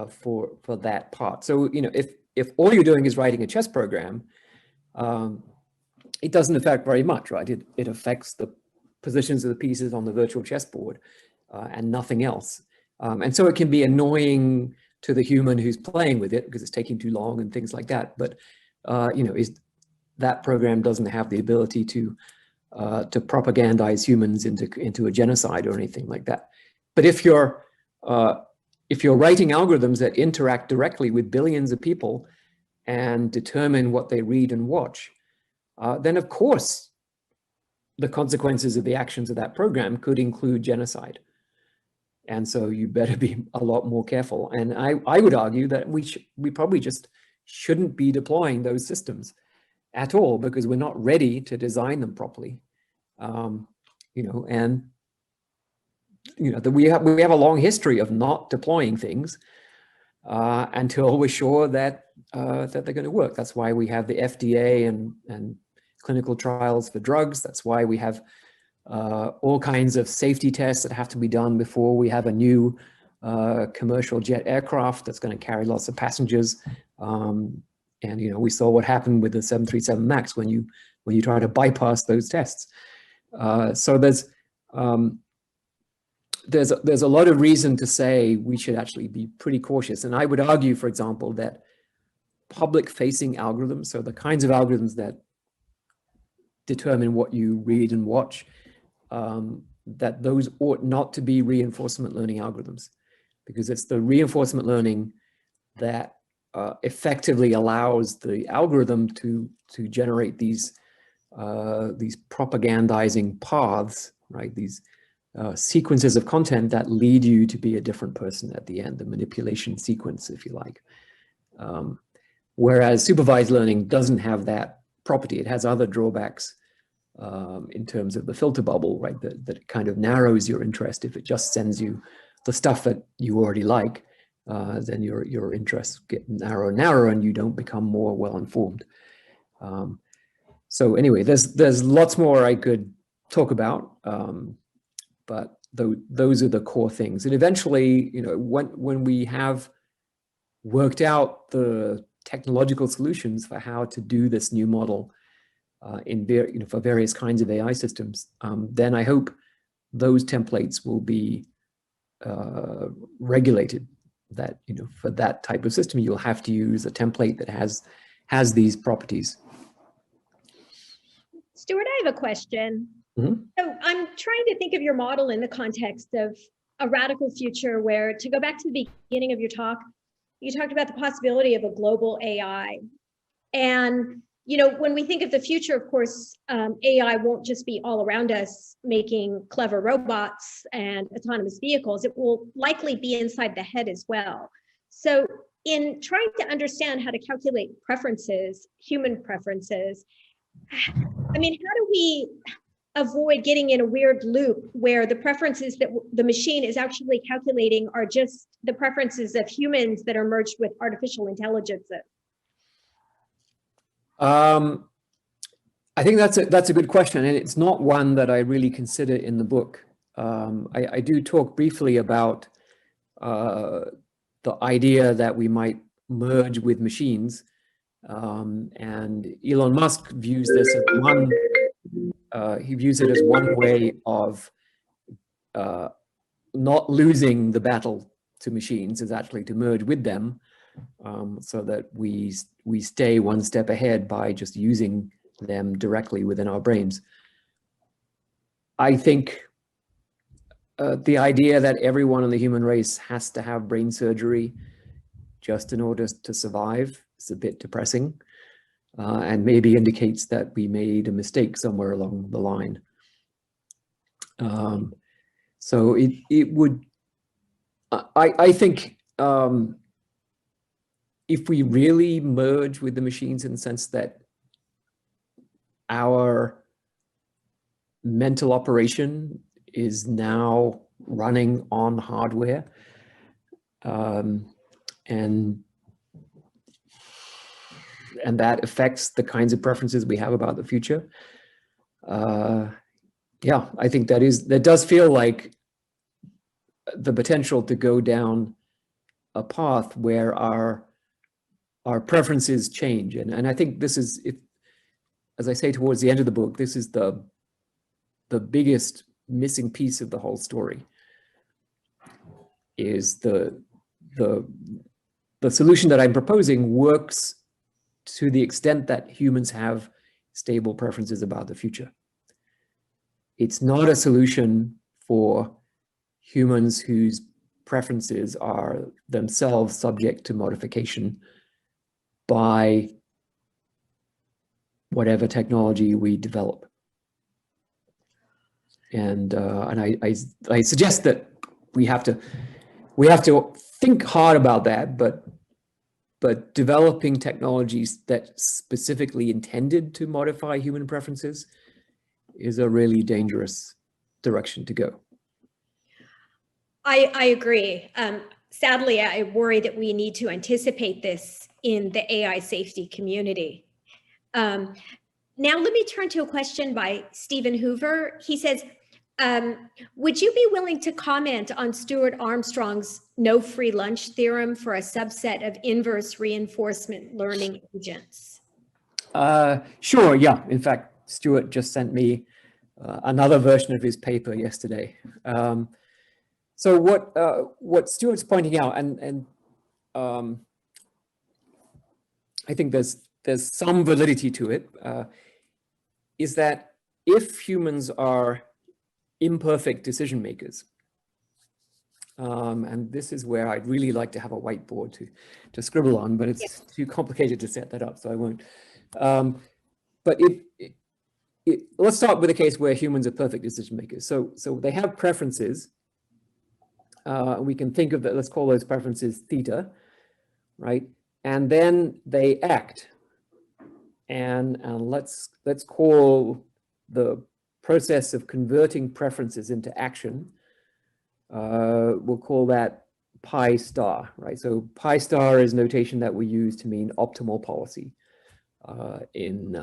for that part. So, you know, if all you're doing is writing a chess program, it doesn't affect very much, right? It affects the positions of the pieces on the virtual chessboard and nothing else. And so it can be annoying to the human who's playing with it because it's taking too long and things like that. But you know, that program doesn't have the ability to propagandize humans into a genocide or anything like that. But if you're writing algorithms that interact directly with billions of people and determine what they read and watch, then of course the consequences of the actions of that program could include genocide. And so you better be a lot more careful. And I would argue that we probably just shouldn't be deploying those systems at all because we're not ready to design them properly. You know, and you know that we have a long history of not deploying things until we're sure that that they're going to work. That's why we have the FDA and clinical trials for drugs. That's why we have all kinds of safety tests that have to be done before we have a new commercial jet aircraft that's going to carry lots of passengers. And you know, we saw what happened with the 737 MAX when you try to bypass those tests. So there's a lot of reason to say we should actually be pretty cautious. And I would argue, for example, that public-facing algorithms, so the kinds of algorithms that determine what you read and watch, that those ought not to be reinforcement learning algorithms, because it's the reinforcement learning that effectively allows the algorithm to generate these propagandizing paths, right? These sequences of content that lead you to be a different person at the end, the manipulation sequence, if you like. Whereas supervised learning doesn't have that property. It has other drawbacks in terms of the filter bubble, right? That kind of narrows your interest. If it just sends you the stuff that you already like, then your interests get narrower and narrower and you don't become more well-informed. So anyway, there's lots more I could talk about, but those are the core things. And eventually, you know, when we have worked out the technological solutions for how to do this new model for various kinds of AI systems, then I hope those templates will be regulated. That, you know, for that type of system, you'll have to use a template that has these properties. Stuart, I have a question. Mm-hmm. So I'm trying to think of your model in the context of a radical future where, to go back to the beginning of your talk, you talked about the possibility of a global AI. And, you know, when we think of the future, of course, AI won't just be all around us making clever robots and autonomous vehicles. It will likely be inside the head as well. So in trying to understand how to calculate preferences, human preferences, I mean, how do we avoid getting in a weird loop where the preferences that the machine is actually calculating are just the preferences of humans that are merged with artificial intelligences? I think that's a good question, and it's not one that I really consider in the book. I do talk briefly about the idea that we might merge with machines, and Elon Musk views this as he views it as one way of not losing the battle to machines, is actually to merge with them, so that we stay one step ahead by just using them directly within our brains. I think the idea that everyone in the human race has to have brain surgery just in order to survive is a bit depressing, and maybe indicates that we made a mistake somewhere along the line. So it would, I think, if we really merge with the machines in the sense that our mental operation is now running on hardware, and that affects the kinds of preferences we have about the future. Yeah, I think that does feel like the potential to go down a path where our preferences change. And I think this is, as I say towards the end of the book, this is the biggest missing piece of the whole story, is the solution that I'm proposing works to the extent that humans have stable preferences about the future. It's not a solution for humans whose preferences are themselves subject to modification by whatever technology we develop. And I suggest that we have to think hard about that, but developing technologies that specifically intended to modify human preferences is a really dangerous direction to go. I agree. Sadly, I worry that we need to anticipate this in the AI safety community. Now, let me turn to a question by Stephen Hoover. He says, would you be willing to comment on Stuart Armstrong's no free lunch theorem for a subset of inverse reinforcement learning agents? Sure, yeah. In fact, Stuart just sent me another version of his paper yesterday. So what Stuart's pointing out, and I think there's some validity to it, is that if humans are imperfect decision makers, and this is where I'd really like to have a whiteboard to scribble on, but it's too complicated to set that up, so I won't. But let's start with a case where humans are perfect decision makers. So they have preferences. We can think of that, let's call those preferences theta, right? And then they act. And let's call the process of converting preferences into action, we'll call that pi star, right? So pi star is notation that we use to mean optimal policy in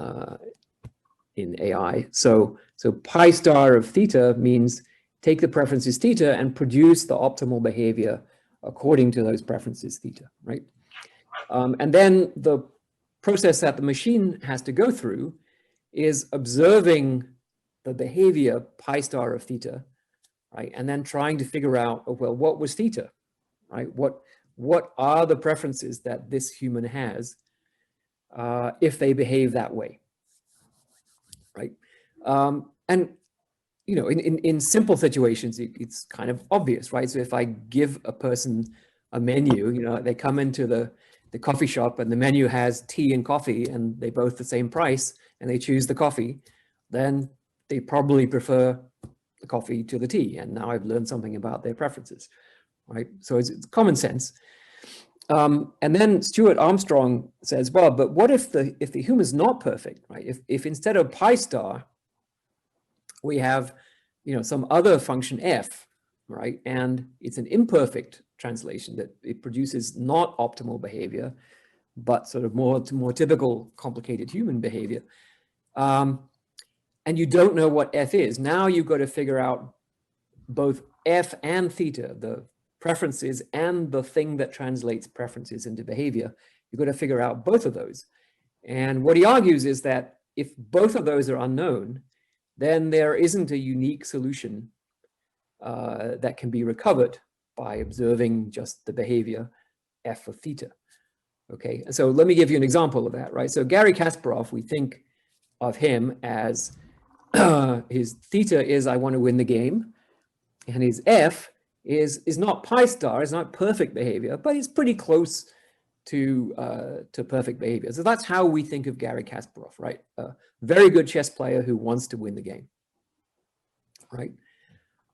AI. So pi star of theta means take the preferences theta and produce the optimal behavior according to those preferences theta, right? And then the process that the machine has to go through is observing the behavior pi star of theta, right? And then trying to figure out, oh, well, what was theta, right? What are the preferences that this human has if they behave that way, right? And you know, in simple situations, it's kind of obvious, right? So if I give a person a menu, you know, they come into the coffee shop and the menu has tea and coffee and they both the same price and they choose the coffee, then they probably prefer the coffee to the tea. And now I've learned something about their preferences, right? So it's common sense. And then Stuart Armstrong says, well, but what if the human's not perfect, right? If instead of pi star, we have, you know, some other function f, right? And it's an imperfect translation that it produces not optimal behavior, but sort of more typical complicated human behavior. And you don't know what f is. Now you've got to figure out both f and theta, the preferences and the thing that translates preferences into behavior. You've got to figure out both of those. And what he argues is that if both of those are unknown, then there isn't a unique solution that can be recovered by observing just the behavior f of theta. Okay, so let me give you an example of that, right? So Garry Kasparov, we think of him as his theta is I want to win the game, and his f is not pi star, it's not perfect behavior, but it's pretty close to perfect behavior. So that's how we think of Garry Kasparov, right? A very good chess player who wants to win the game, right?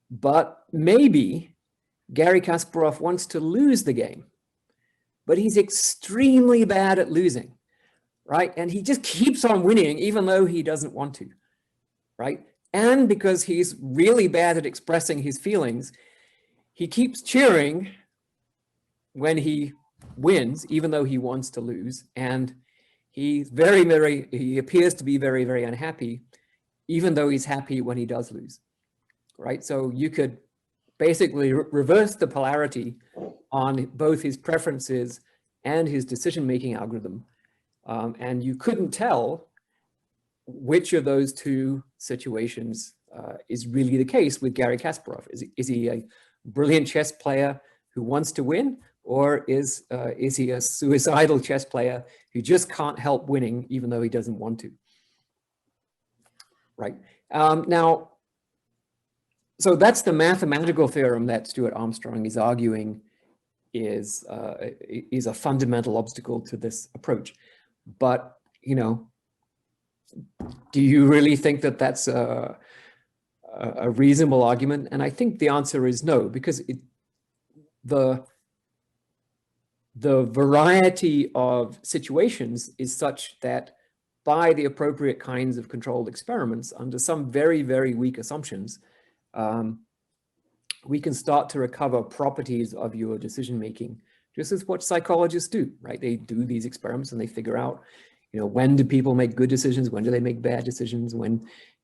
But maybe Garry Kasparov wants to lose the game, but he's extremely bad at losing, right? And he just keeps on winning even though he doesn't want to, right? And because he's really bad at expressing his feelings, he keeps cheering when he wins, even though he wants to lose. And he's he appears to be very, very unhappy, even though he's happy when he does lose, right? So you could basically reversed the polarity on both his preferences and his decision-making algorithm. And you couldn't tell which of those two situations is really the case with Garry Kasparov. Is he a brilliant chess player who wants to win, or is he a suicidal chess player who just can't help winning even though he doesn't want to? Right. Now, so that's the mathematical theorem that Stuart Armstrong is arguing is a fundamental obstacle to this approach. But, you know, do you really think that that's a reasonable argument? And I think the answer is no, because the variety of situations is such that by the appropriate kinds of controlled experiments under some very, very weak assumptions, we can start to recover properties of your decision-making, just as what psychologists do, right? They do these experiments and they figure out, you know, when do people make good decisions? When do they make bad decisions? When,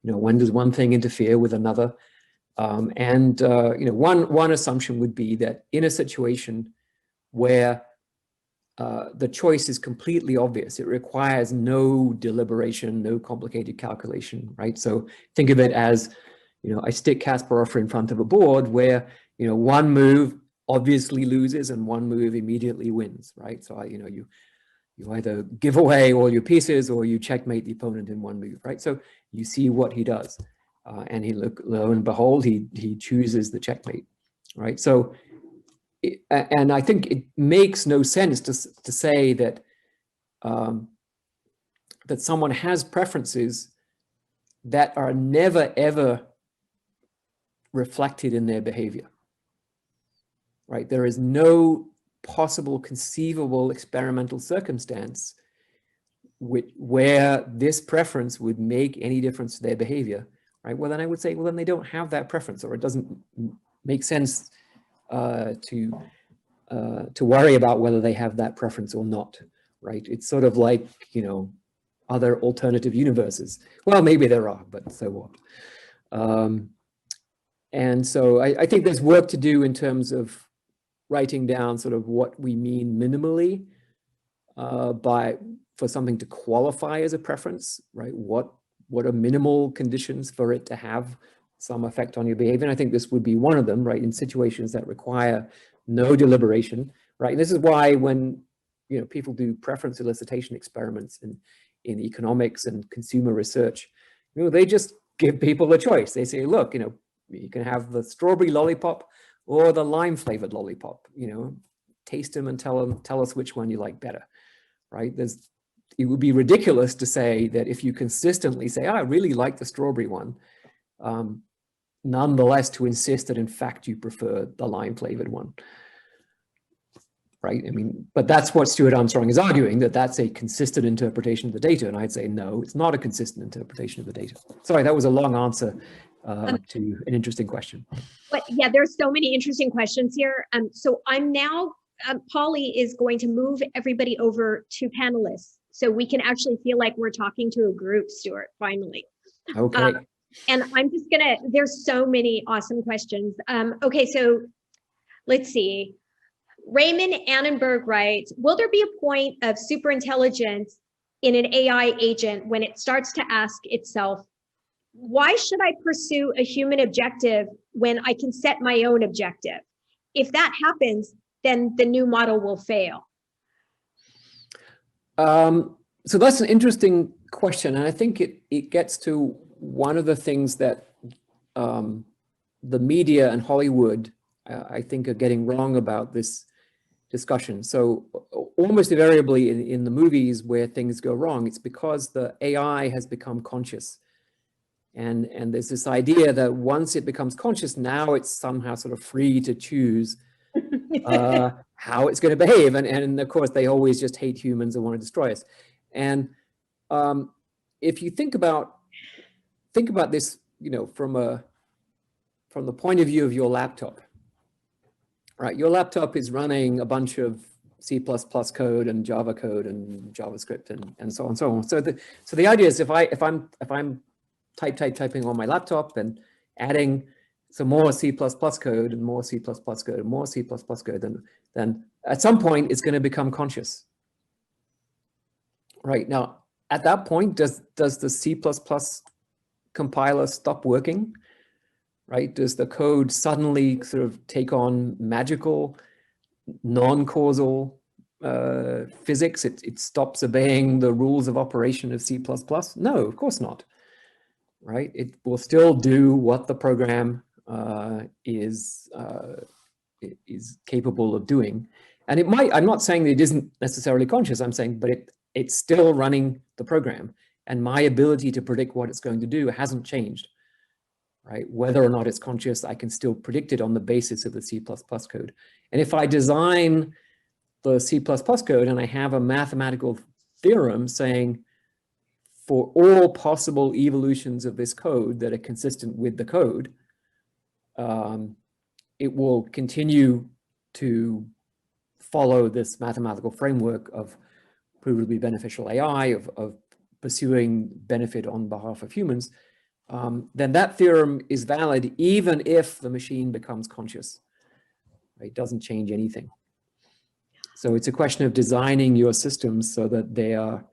you know, when does one thing interfere with another? You know, one assumption would be that in a situation where the choice is completely obvious, it requires no deliberation, no complicated calculation, right? So think of it as, you know, I stick Kasparov in front of a board where, you know, one move obviously loses and one move immediately wins, right? So, you know, you either give away all your pieces or you checkmate the opponent in one move, right? So you see what he does, and lo and behold, he chooses the checkmate, right? So, and I think it makes no sense to say that that someone has preferences that are never ever reflected in their behavior, right? There is no possible conceivable experimental circumstance where this preference would make any difference to their behavior, right? Well, then I would say, well, then they don't have that preference, or it doesn't make sense to worry about whether they have that preference or not, right? It's sort of like, you know, other alternative universes. Well, maybe there are, but so what? And so I think there's work to do in terms of writing down sort of what we mean minimally for something to qualify as a preference, right? What are minimal conditions for it to have some effect on your behavior? And I think this would be one of them, right? In situations that require no deliberation, right? And this is why when, you know, people do preference elicitation experiments in economics and consumer research, you know, they just give people a choice. They say, look, you know, you can have the strawberry lollipop or the lime flavored lollipop, you know, taste them and tell us which one you like better, right? It would be ridiculous to say that if you consistently say, I really like the strawberry one, nonetheless to insist that in fact you prefer the lime flavored one, right? I mean, but that's what Stuart Armstrong is arguing, that that's a consistent interpretation of the data. And I'd say, no, it's not a consistent interpretation of the data. Sorry, that was a long answer to an interesting question. But yeah, there's so many interesting questions here. So I'm now, Polly is going to move everybody over to panelists, so we can actually feel like we're talking to a group, Stuart, finally. Okay. And I'm just gonna, there's so many awesome questions. Okay, so let's see. Raymond Annenberg writes, will there be a point of superintelligence in an AI agent when it starts to ask itself, why should I pursue a human objective when I can set my own objective? If that happens, then the new model will fail. So that's an interesting question. And I think it gets to one of the things that the media and Hollywood, I think, are getting wrong about this discussion. So almost invariably in the movies where things go wrong, it's because the AI has become conscious. And there's this idea that once it becomes conscious, now it's somehow sort of free to choose how it's going to behave. And of course, they always just hate humans and want to destroy us. And if you think about this, you know, from the point of view of your laptop, right? Your laptop is running a bunch of C++ code and Java code and JavaScript and so on and so on. So the idea is if I'm typing on my laptop and adding So more C++ code and more C++ code and more C++ code, then at some point it's going to become conscious. Right now, at that point, does the C++ compiler stop working? Right? Does the code suddenly sort of take on magical, non-causal physics? It stops obeying the rules of operation of C++? No, of course not. Right? It will still do what the program is capable of doing. And it might, I'm not saying that it isn't necessarily conscious, I'm saying, but it's still running the program. And my ability to predict what it's going to do hasn't changed. Right? Whether or not it's conscious, I can still predict it on the basis of the C++ code. And if I design the C++ code and I have a mathematical theorem saying for all possible evolutions of this code that are consistent with the code, it will continue to follow this mathematical framework of provably beneficial AI, of pursuing benefit on behalf of humans, then that theorem is valid even if the machine becomes conscious. Right? It doesn't change anything. So it's a question of designing your systems so that they are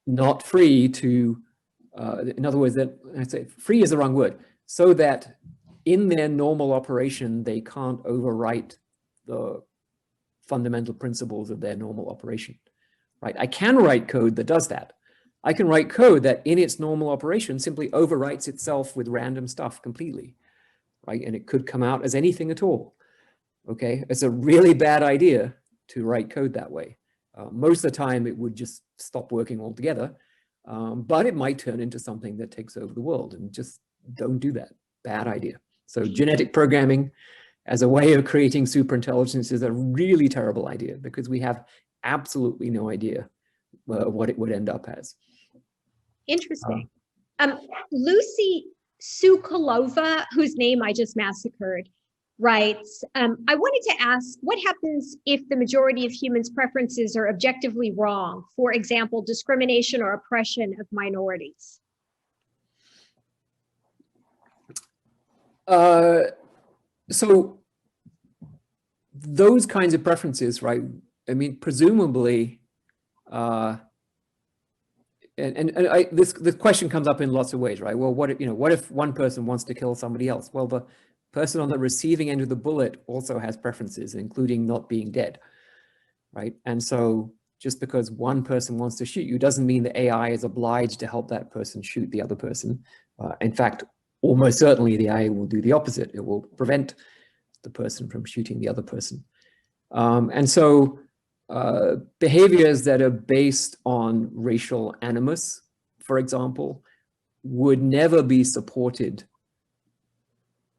not free to, in other words, that I'd say free is the wrong word, so that in their normal operation, they can't overwrite the fundamental principles of their normal operation. Right? I can write code that does that. I can write code that in its normal operation simply overwrites itself with random stuff completely, right? And it could come out as anything at all, okay? It's a really bad idea to write code that way. Most of the time it would just stop working altogether, but it might turn into something that takes over the world, and just don't do that. Bad idea. So genetic programming as a way of creating superintelligence is a really terrible idea because we have absolutely no idea what it would end up as. Interesting. Lucy Sukolova, whose name I just massacred, writes, I wanted to ask, what happens if the majority of humans' preferences are objectively wrong? For example, discrimination or oppression of minorities. So those kinds of preferences, right? I mean, presumably, this question comes up in lots of ways, right? Well, what if one person wants to kill somebody else? Well, the person on the receiving end of the bullet also has preferences, including not being dead, right? And so just because one person wants to shoot you doesn't mean the AI is obliged to help that person shoot the other person. In fact, almost certainly the AI will do the opposite. It will prevent the person from shooting the other person. And so behaviors that are based on racial animus, for example, would never be supported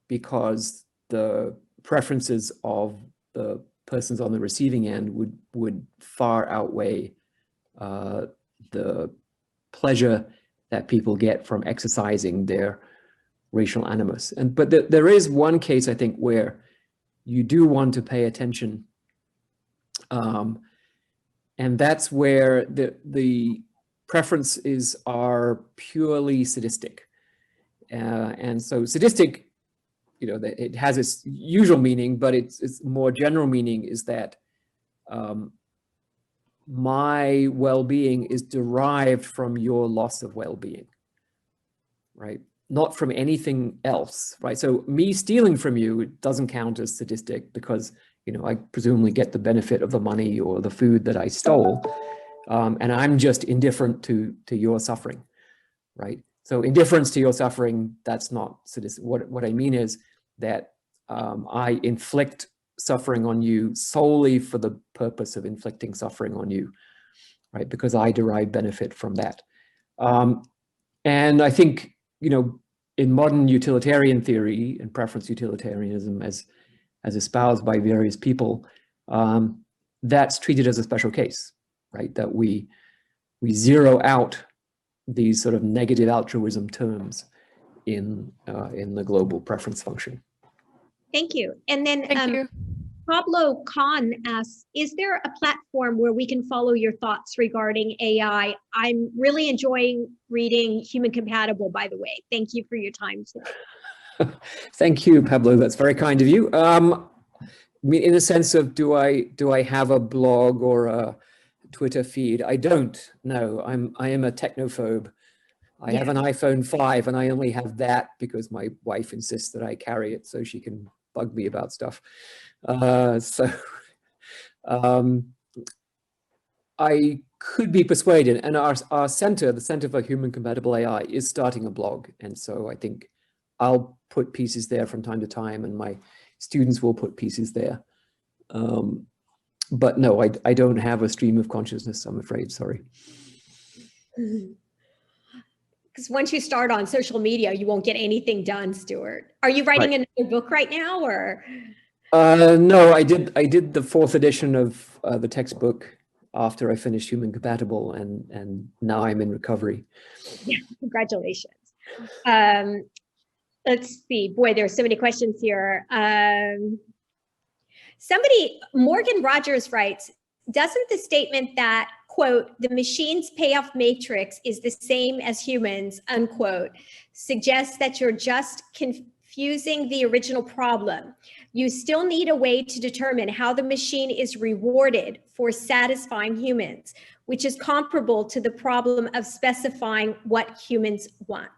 because the preferences of the persons on the receiving end would far outweigh the pleasure that people get from exercising their racial animus. But there is one case, I think, where you do want to pay attention. And that's where the preferences are purely sadistic. And so sadistic, it has its usual meaning, but its more general meaning is that my well-being is derived from your loss of well-being, right? Not from anything else, right? So me stealing from you, it doesn't count as sadistic because I presumably get the benefit of the money or the food that I stole, and I'm just indifferent to your suffering, right? So indifference to your suffering, that's not sadistic. What I mean is that I inflict suffering on you solely for the purpose of inflicting suffering on you, right? Because I derive benefit from that. And I think, in modern utilitarian theory and preference utilitarianism as espoused by various people, that's treated as a special case, right? That we zero out these sort of negative altruism terms in the global preference function. Thank you. And then Thank you. Pablo Khan asks, is there a platform where we can follow your thoughts regarding AI? I'm really enjoying reading Human Compatible, by the way. Thank you for your time today. Thank you, Pablo. That's very kind of you. I mean, in the sense of, do I have a blog or a Twitter feed? I don't. No, I am a technophobe. I have an iPhone 5 and I only have that because my wife insists that I carry it so she can bug me about stuff. I could be persuaded, and our center, the Center for Human Compatible AI, is starting a blog. And so I think I'll put pieces there from time to time, and my students will put pieces there. But no, I don't have a stream of consciousness, I'm afraid, sorry. Because once you start on social media, you won't get anything done, Stuart. Are you writing another book right now, or? No, I did the 4th edition of the textbook after I finished Human Compatible, and now I'm in recovery. Yeah, congratulations. Let's see. Boy, there's so many questions here. Morgan Rogers writes, doesn't the statement that, quote, the machine's payoff matrix is the same as humans, unquote, suggests that you're just confusing the original problem? You still need a way to determine how the machine is rewarded for satisfying humans, which is comparable to the problem of specifying what humans want.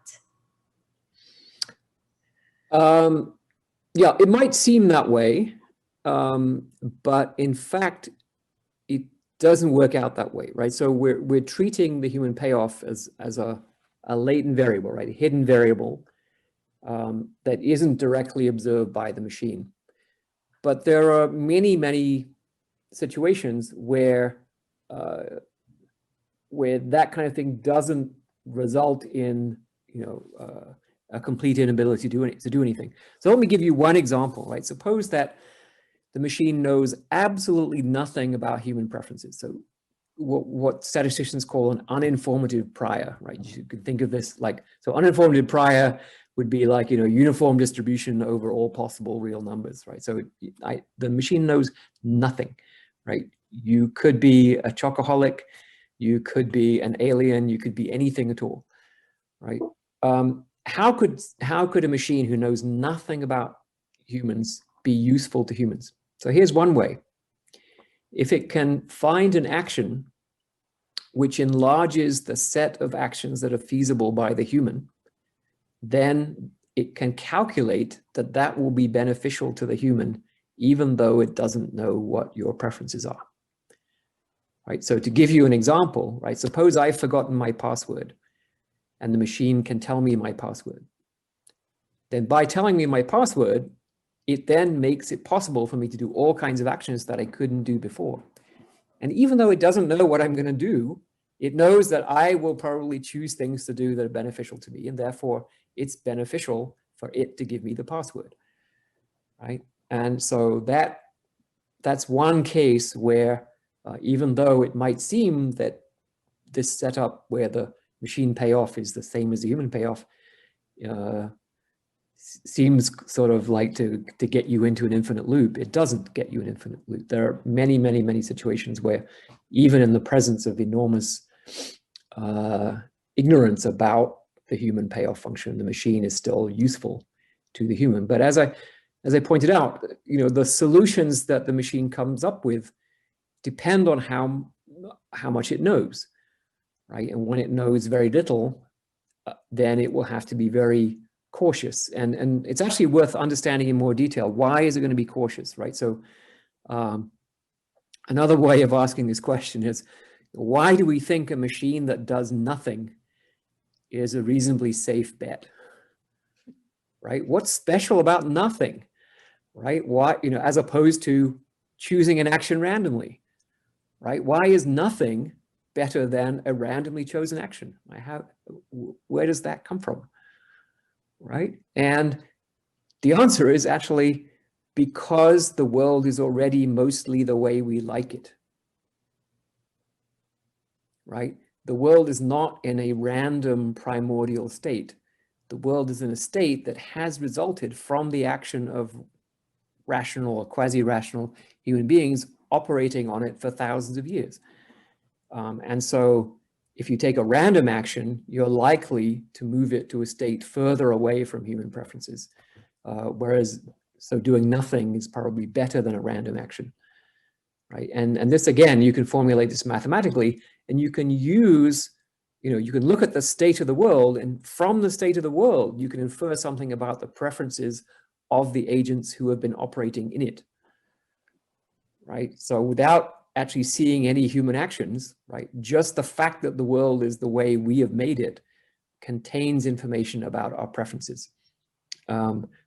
Yeah, it might seem that way, but in fact, it doesn't work out that way, right? So we're treating the human payoff as a latent variable, right? A hidden variable that isn't directly observed by the machine. But there are many, many situations where that kind of thing doesn't result in, a complete inability to do anything. So let me give you one example, right? Suppose that the machine knows absolutely nothing about human preferences. So what statisticians call an uninformative prior, right? You could think of this like, so uninformative prior would be like, uniform distribution over all possible real numbers, right? So the machine knows nothing, right? You could be a chocoholic, you could be an alien, you could be anything at all, right? How could a machine who knows nothing about humans be useful to humans? So here's one way. If it can find an action which enlarges the set of actions that are feasible by the human, then it can calculate that that will be beneficial to the human, even though it doesn't know what your preferences are. Right? So to give you an example, right? Suppose I've forgotten my password and the machine can tell me my password. Then by telling me my password, it then makes it possible for me to do all kinds of actions that I couldn't do before. And even though it doesn't know what I'm going to do, it knows that I will probably choose things to do that are beneficial to me, and therefore it's beneficial for it to give me the password, right? And so that's one case where even though it might seem that this setup where the machine payoff is the same as the human payoff, seems sort of like to get you into an infinite loop. It doesn't get you an infinite loop. There are many, many, many situations where even in the presence of enormous ignorance about the human payoff function, the machine is still useful to the human. But as I pointed out, the solutions that the machine comes up with depend on how much it knows, right? And when it knows very little, then it will have to be very cautious. And it's actually worth understanding in more detail. Why is it going to be cautious, right? So another way of asking this question is, why do we think a machine that does nothing is a reasonably safe bet, right? What's special about nothing, right? Why, as opposed to choosing an action randomly, right? Why is nothing better than a randomly chosen action? Where does that come from, right? And the answer is actually because the world is already mostly the way we like it, right? The world is not in a random primordial state. The world is in a state that has resulted from the action of rational or quasi-rational human beings operating on it for thousands of years. And so if you take a random action, you're likely to move it to a state further away from human preferences. whereas so doing nothing is probably better than a random action, right? And this, again, you can formulate this mathematically, and you can use, you can look at the state of the world, and from the state of the world, you can infer something about the preferences of the agents who have been operating in it, right? So without actually seeing any human actions, right, just the fact that the world is the way we have made it contains information about our preferences.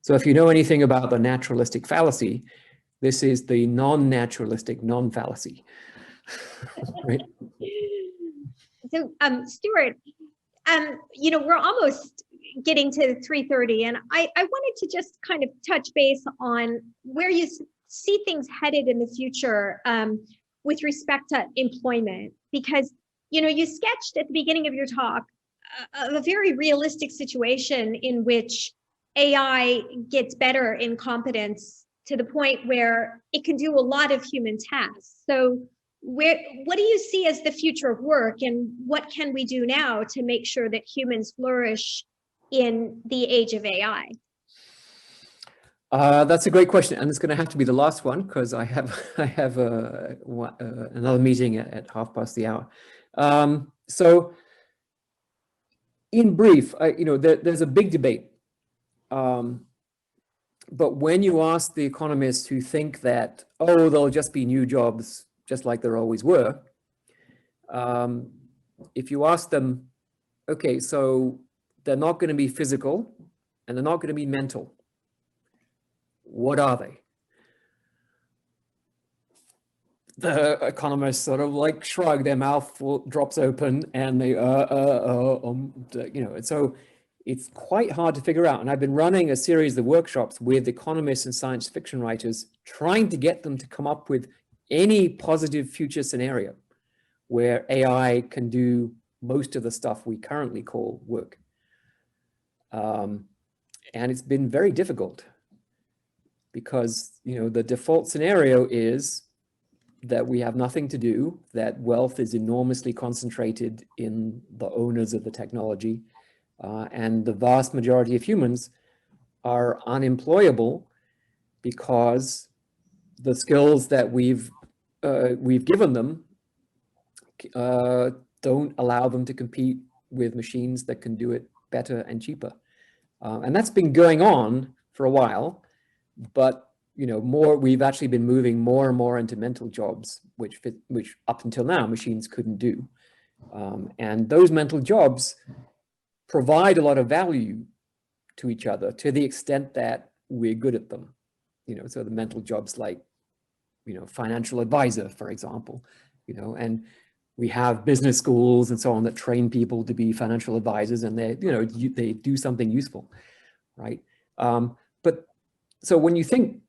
So if you know anything about the naturalistic fallacy, this is the non-naturalistic non-fallacy, right? So, Stuart, we're almost getting to 3:30, and I wanted to just kind of touch base on where you see things headed in the future with respect to employment, because, you sketched at the beginning of your talk a very realistic situation in which AI gets better in competence to the point where it can do a lot of human tasks. So what do you see as the future of work, and what can we do now to make sure that humans flourish in the age of AI? That's a great question, and it's going to have to be the last one because I have another meeting at hour. So, in brief, there's a big debate. But when you ask the economists who think that, oh, there'll just be new jobs, just like there always were, if you ask them, okay, so they're not going to be physical and they're not going to be mental, what are they? The economists sort of like shrug, their mouth drops open, and they, so it's quite hard to figure out. And I've been running a series of workshops with economists and science fiction writers, trying to get them to come up with any positive future scenario where AI can do most of the stuff we currently call work. And it's been very difficult because, the default scenario is that we have nothing to do, that wealth is enormously concentrated in the owners of the technology, and the vast majority of humans are unemployable because the skills that we've given them don't allow them to compete with machines that can do it better and cheaper. And that's been going on for a while, but we've actually been moving more and more into mental jobs, which up until now machines couldn't do. And those mental jobs provide a lot of value to each other to the extent that we're good at them. So the mental jobs like, financial advisor, for example, and we have business schools and so on that train people to be financial advisors, and they do something useful, right? But so when you think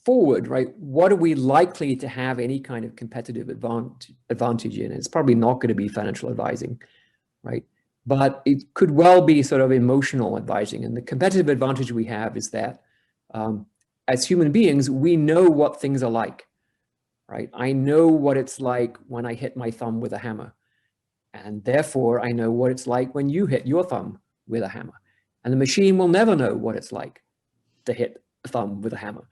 forward, right, what are we likely to have any kind of competitive advantage in? It's probably not going to be financial advising, right? But it could well be sort of emotional advising. And the competitive advantage we have is that as human beings, we know what things are like, right? I know what it's like when I hit my thumb with a hammer. And therefore, I know what it's like when you hit your thumb with a hammer. And the machine will never know what it's like to hit a thumb with a hammer,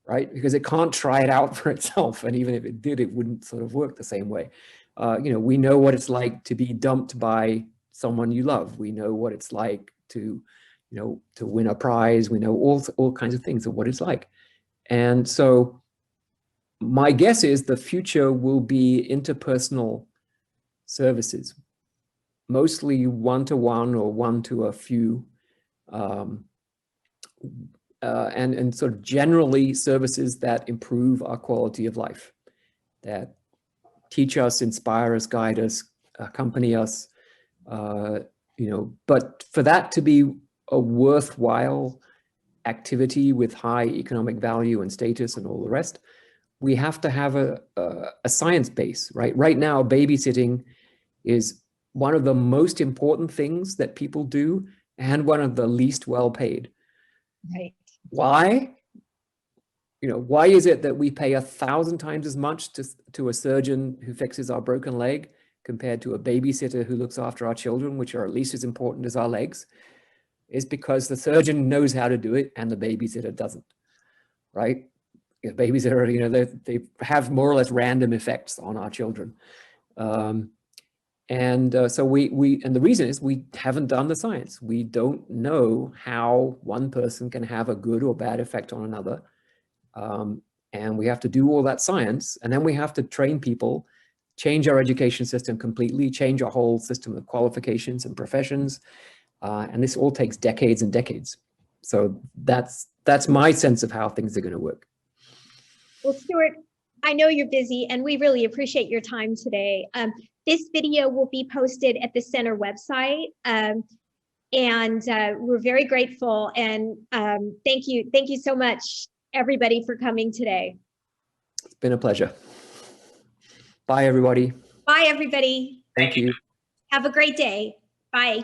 right? Because it can't try it out for itself. And even if it did, it wouldn't sort of work the same way. We know what it's like to be dumped by someone you love. We know what it's like to win a prize. We know all kinds of things of what it's like. And so my guess is the future will be interpersonal services, mostly one-to-one or one to a few, and sort of generally services that improve our quality of life, that teach us, inspire us, guide us, accompany us, but for that to be a worthwhile activity with high economic value and status and all the rest, we have to have a science base, right? Right now, babysitting is one of the most important things that people do and one of the least well paid. Right. Why? Why is it that we pay 1,000 times as much to a surgeon who fixes our broken leg compared to a babysitter who looks after our children, which are at least as important as our legs? is because the surgeon knows how to do it and the babysitter doesn't, right? The babysitter, you know, they have more or less random effects on our children. So and the reason is we haven't done the science. We don't know how one person can have a good or bad effect on another. And we have to do all that science, and then we have to train people, change our education system completely, change our whole system of qualifications and professions. And this all takes decades and decades. So that's my sense of how things are going to work. Well, Stuart, I know you're busy and we really appreciate your time today. This video will be posted at the center website. And we're very grateful. And thank you so much, everybody, for coming today. It's been a pleasure. Bye, everybody. Bye, everybody. Thank you. Have a great day. Bye.